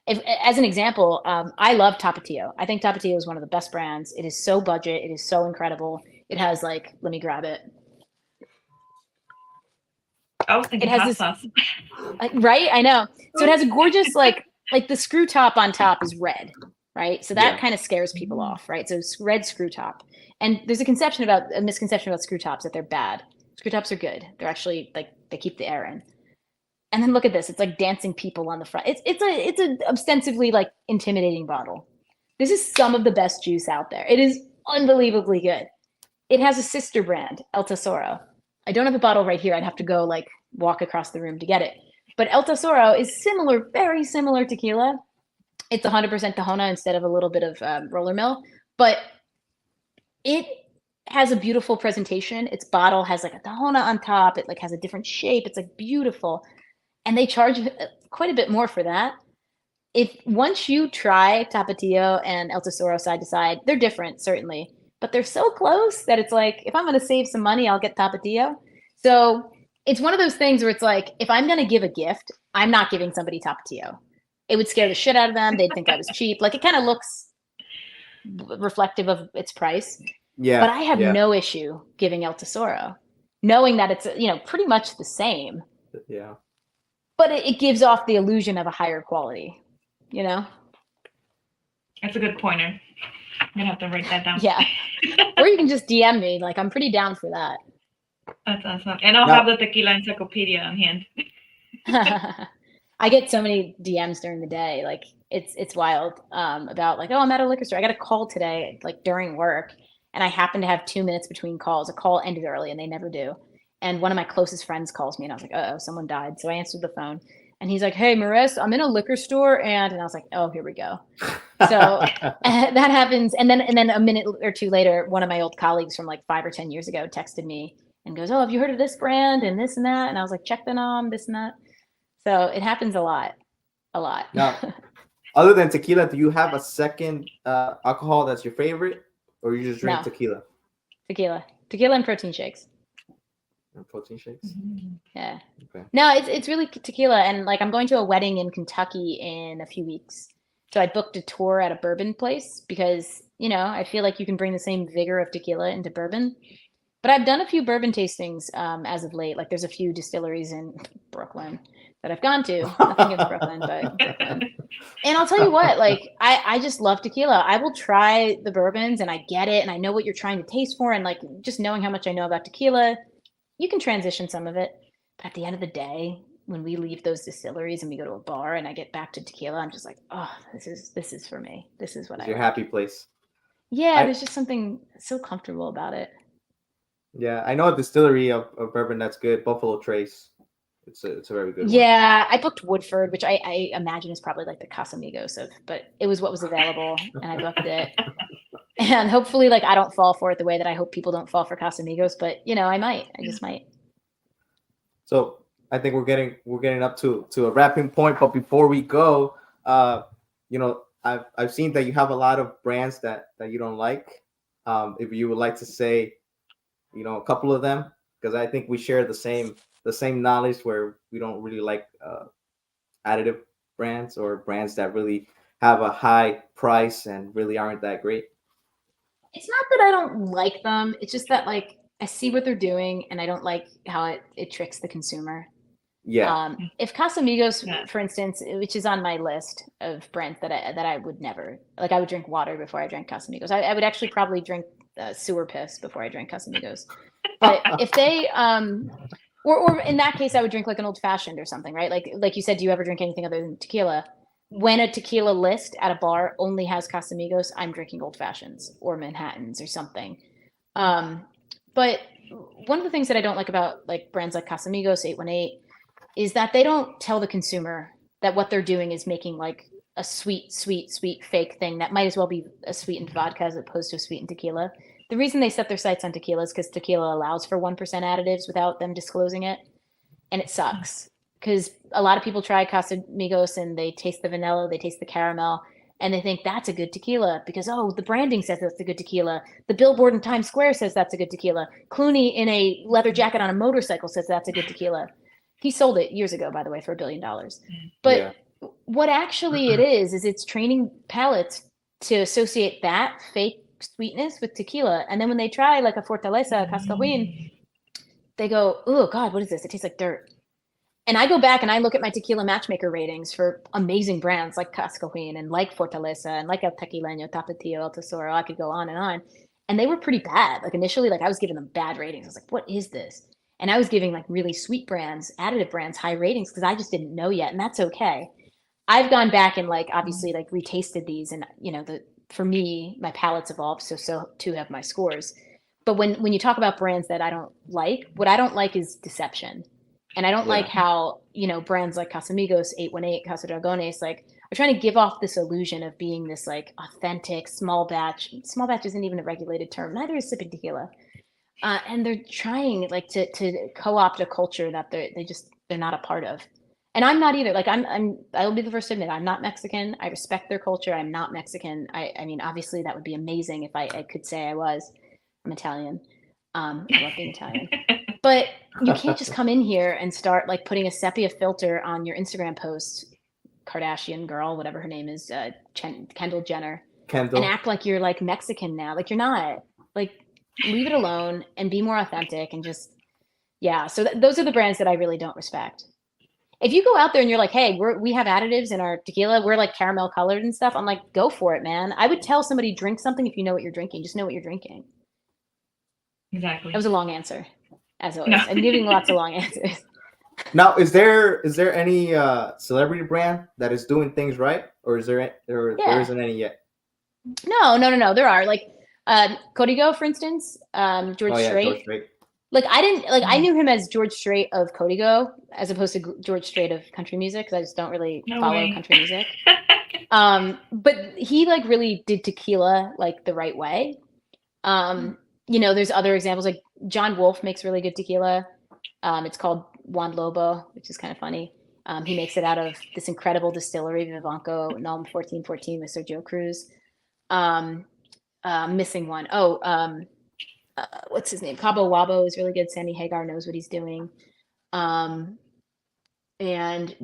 As an example, I love Tapatio. I think Tapatio is one of the best brands. It is so budget. It is so incredible. It has like, let me grab it. I was thinking It has hot this, sauce. right? I know. So it has a gorgeous, like the screw top on top is red, right? So that kind of scares people off, right? So it's red screw top. And there's a misconception about screw tops that they're bad. Screw tops are good. They're actually like, they keep the air in. And then look at this. It's like dancing people on the front. It's a ostensibly like intimidating bottle. This is some of the best juice out there. It is unbelievably good. It has a sister brand, El Tesoro. I don't have a bottle right here. I'd have to go like walk across the room to get it. But El Tesoro is similar, very similar tequila. It's 100% Tahona instead of a little bit of roller mill. But it has a beautiful presentation. Its bottle has like a Tahona on top. It like has a different shape. It's like beautiful. And they charge quite a bit more for that. If once you try Tapatio and El Tesoro side to side, they're different, certainly, but they're so close that it's like, if I'm going to save some money, I'll get Tapatio. So it's one of those things where it's like, if I'm going to give a gift, I'm not giving somebody Tapatio. It would scare the shit out of them. They'd think I was cheap. Like it kind of looks reflective of its price. Yeah. But I have no issue giving El Tesoro, knowing that it's, pretty much the same. Yeah. But it gives off the illusion of a higher quality, That's a good pointer. I'm gonna have to write that down. Yeah. Or you can just DM me. Like, I'm pretty down for that. That's awesome. And I'll have the tequila encyclopedia on hand. I get so many DMs during the day. Like, it's wild about like, oh, I'm at a liquor store. I got a call today, like during work. And I happen to have 2 minutes between calls. A call ended early and they never do. And one of my closest friends calls me and I was like, uh-oh, someone died. So I answered the phone and he's like, hey, Marissa, I'm in a liquor store. And I was like, oh, here we go. So that happens. And then a minute or two later, one of my old colleagues from like 5 or 10 years ago texted me and goes, oh, have you heard of this brand and this and that? And I was like, check the nom, this and that. So it happens a lot. Now, other than tequila, do you have a second alcohol that's your favorite? Or you just drink tequila? Tequila and protein shakes. And protein shakes? Yeah. Okay. No, it's really tequila. And like, I'm going to a wedding in Kentucky in a few weeks. So I booked a tour at a bourbon place because, I feel like you can bring the same vigor of tequila into bourbon. But I've done a few bourbon tastings as of late. Like there's a few distilleries in Brooklyn that I've gone to. Nothing against Brooklyn, but Brooklyn. And I'll tell you what, like I just love tequila. I will try the bourbons and I get it and I know what you're trying to taste for. And like just knowing how much I know about tequila, you can transition some of it. But at the end of the day, when we leave those distilleries and we go to a bar and I get back to tequila, I'm just like, oh, this is for me. This is what I your like. happy place. Yeah, there's just something so comfortable about it. Yeah, I know a distillery of bourbon that's good, Buffalo Trace. It's a very good one. Yeah, I booked Woodford, which I imagine is probably like the Casamigos but it was what was available and I booked it. And hopefully like I don't fall for it the way that I hope people don't fall for Casamigos, but I just might. So I think we're getting up to a wrapping point, but before we go, I've seen that you have a lot of brands that you don't like. If you would like to say, a couple of them, because I think we share the same knowledge where we don't really like additive brands or brands that really have a high price and really aren't that great. It's not that I don't like them. It's just that like I see what they're doing and I don't like how it tricks the consumer. Yeah. If Casamigos, for instance, which is on my list of brands that I would never like, I would drink water before I drank Casamigos. I would actually probably drink sewer piss before I drank Casamigos. But if they or in that case, I would drink like an old fashioned or something, right? Like you said, do you ever drink anything other than tequila? When a tequila list at a bar only has Casamigos, I'm drinking old fashions or Manhattans or something. But one of the things that I don't like about like brands like Casamigos, 818, is that they don't tell the consumer that what they're doing is making like a sweet fake thing that might as well be a sweetened vodka as opposed to a sweetened tequila. The reason they set their sights on tequila is because tequila allows for 1% additives without them disclosing it. And it sucks because a lot of people try Casamigos and they taste the vanilla, they taste the caramel, and they think that's a good tequila because, oh, the branding says that's a good tequila. The billboard in Times Square says that's a good tequila. Clooney in a leather jacket on a motorcycle says that's a good tequila. He sold it years ago, by the way, for $1 billion. But what actually it is it's training palates to associate that fake sweetness with tequila. And then when they try like a Fortaleza, a Cascahuin, they go, oh God, what is this? It tastes like dirt. And I go back and I look at my tequila matchmaker ratings for amazing brands like Cascahuin and like Fortaleza and like El Tequileño, Tapatio, El Tesoro. I could go on. And they were pretty bad. Like initially, like I was giving them bad ratings. I was like, what is this? And I was giving like really sweet brands, additive brands, high ratings because I just didn't know yet. And that's okay. I've gone back and like obviously like retasted these, and for me, my palate's evolved, so too have my scores. But when you talk about brands that I don't like, what I don't like is deception. And I don't like how, brands like Casamigos, 818, Casa Dragones, like are trying to give off this illusion of being this like authentic small batch. Small batch isn't even a regulated term. Neither is sipping tequila. And they're trying like to co-opt a culture that they're not a part of. And I'm not either. Like I'll be the first to admit I'm not Mexican. I respect their culture. I'm not Mexican. I mean, obviously that would be amazing if I could say I was. I'm Italian. I love being Italian. But you can't just come in here and start like putting a sepia filter on your Instagram post, Kardashian girl, whatever her name is, Kendall Jenner, and act like you're like Mexican now. Like you're not. Like leave it alone and be more authentic and just, yeah. So those are the brands that I really don't respect. If you go out there and you're like, hey, we have additives in our tequila, we're like caramel colored and stuff, I'm like, go for it, man. I would tell somebody drink something if you know what you're drinking. Just know what you're drinking. Exactly. That was a long answer, as always. No. I'm giving lots of long answers. Now, is there any celebrity brand that is doing things right, or there isn't any yet? No. There are like Código, for instance, George Strait. Like I knew him as George Strait of Código as opposed to George Strait of country music because I just don't really follow country music. But he like really did tequila like the right way. There's other examples like John Wolfe makes really good tequila. It's called Juan Lobo, which is kind of funny. He makes it out of this incredible distillery, Vivanco, Nalm 1414 with Sergio Cruz. Missing one. What's his name? Cabo Wabo is really good. Sammy Hagar knows what he's doing. And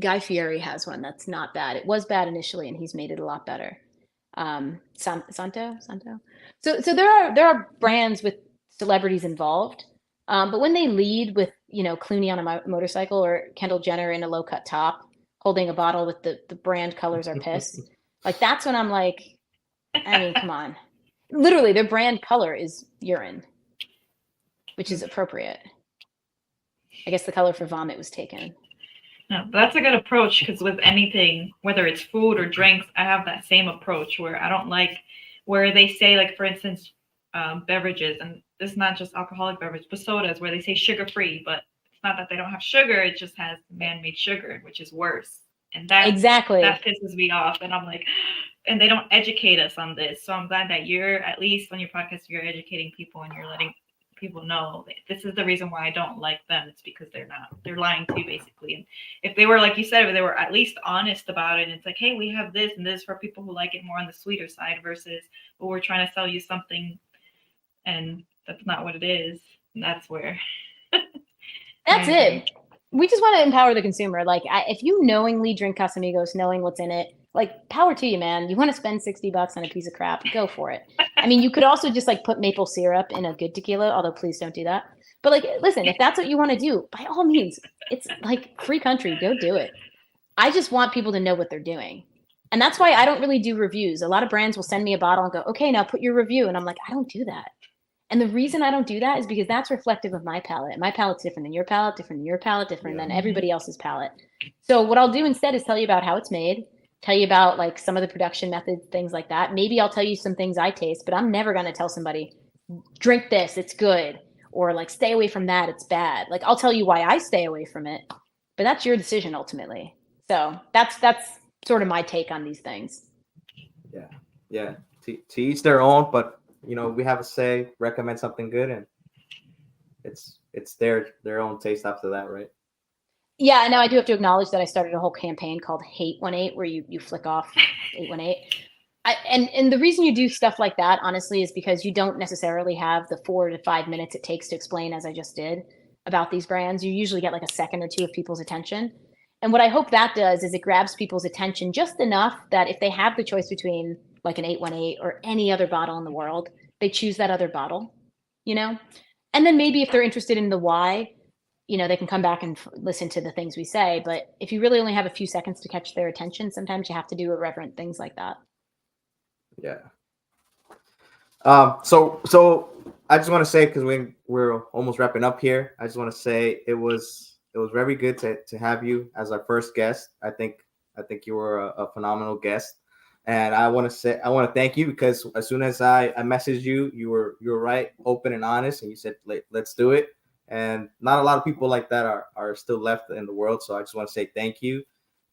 Guy Fieri has one that's not bad. It was bad initially, and he's made it a lot better. Santo. So there are brands with celebrities involved. But when they lead with, Clooney on a motorcycle or Kendall Jenner in a low cut top, holding a bottle with the brand colors are piss, like that's when I'm like, I mean, come on. Literally, their brand color is urine, which is appropriate. I guess the color for vomit was taken. No, that's a good approach because with anything, whether it's food or drinks, I have that same approach where I don't like where they say, like, for instance, beverages, and this is not just alcoholic beverage, but sodas, where they say sugar-free, but it's not that they don't have sugar, it just has man-made sugar, which is worse. And that pisses me off. And I'm like, and they don't educate us on this. So I'm glad that you're, at least on your podcast, you're educating people and you're letting people know this is the reason why I don't like them. It's because they're lying to you basically. And if they were, like you said, if they were at least honest about it, and it's like, hey, we have this and this for people who like it more on the sweeter side versus, well, we're trying to sell you something and that's not what it is. And that's where. That's it. We just want to empower the consumer. Like, if you knowingly drink Casamigos, knowing what's in it, like, power to you, man. You want to spend $60 on a piece of crap, go for it. I mean, you could also just like put maple syrup in a good tequila, although please don't do that. But like, listen, if that's what you want to do, by all means, it's like free country, go do it. I just want people to know what they're doing. And that's why I don't really do reviews. A lot of brands will send me a bottle and go, okay, now put your review. And I'm like, I don't do that. And the reason I don't do that is because that's reflective of my palate. My palate's different than your palate, different than your palate, different than everybody else's palate. So what I'll do instead is tell you about how it's made, tell you about like some of the production methods, things like that. Maybe I'll tell you some things I taste, but I'm never going to tell somebody, drink this, it's good. Or like, stay away from that, it's bad. Like, I'll tell you why I stay away from it, but that's your decision ultimately. So that's sort of my take on these things. Yeah. To each their own, but we have a say, recommend something good, and it's their own taste after that, right? Yeah, I know. I do have to acknowledge that I started a whole campaign called Hate 18, where you flick off 818. And the reason you do stuff like that, honestly, is because you don't necessarily have the 4 to 5 minutes it takes to explain, as I just did, about these brands. You usually get like a second or two of people's attention. And what I hope that does is it grabs people's attention just enough that if they have the choice between like an 818 or any other bottle in the world, they choose that other bottle, you know? And then maybe if they're interested in the why, you know, they can come back and listen to the things we say. But if you really only have a few seconds to catch their attention, sometimes you have to do irreverent things like that. Yeah. So I just want to say, because we're almost wrapping up here, I just want to say it was very good to have you as our first guest. I think you were a phenomenal guest, and I want to thank you, because as soon as I messaged you, you were right, open and honest, and you said, let's do it. And not a lot of people like that are still left in the world. So I just want to say thank you,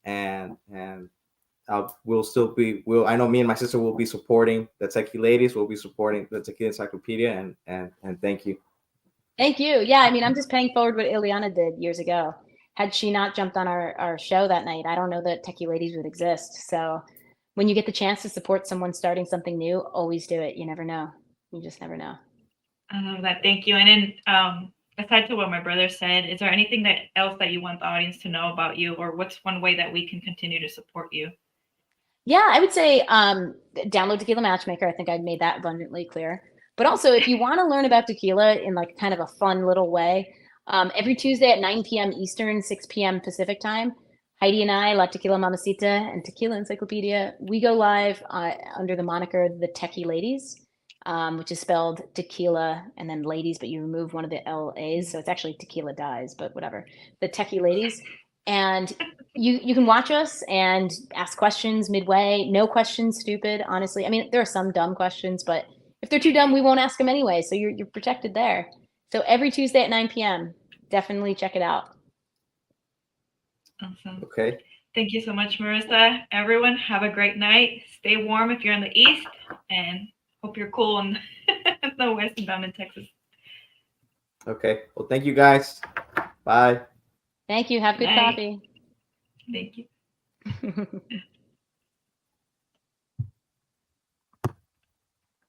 and I know me and my sister will be supporting the Techie Ladies. We'll be supporting the Tequila Encyclopedia, and thank you. Thank you. Yeah, I mean, I'm just paying forward what Ileana did years ago. Had she not jumped on our show that night, I don't know that Techie Ladies would exist. So when you get the chance to support someone starting something new, always do it. You never know. You just never know. I love that. Thank you. And then aside to what my brother said, is there anything else that you want the audience to know about you, or what's one way that we can continue to support you? Yeah, I would say download Tequila Matchmaker. I think I made that abundantly clear. But also, if you want to learn about tequila in like kind of a fun little way, every Tuesday at 9 p.m. Eastern, 6 p.m. Pacific time, Heidi and I, La Tequila Mamacita and Tequila Encyclopedia, we go live under the moniker The Techie Ladies, which is spelled tequila and then ladies, but you remove one of the LAs. So it's actually Tequila Dies, but whatever. The Techie Ladies. And you can watch us and ask questions midway. No questions stupid, honestly. I mean, there are some dumb questions, but if they're too dumb, we won't ask them anyway. So you're protected there. So every Tuesday at 9 p.m., definitely check it out. Awesome. Okay. Thank you so much, Marissa. Everyone, have a great night. Stay warm if you're in the East, and hope you're cool in the West and down in Texas. Okay. Well, thank you guys. Bye. Thank you. Have good coffee. Thank you.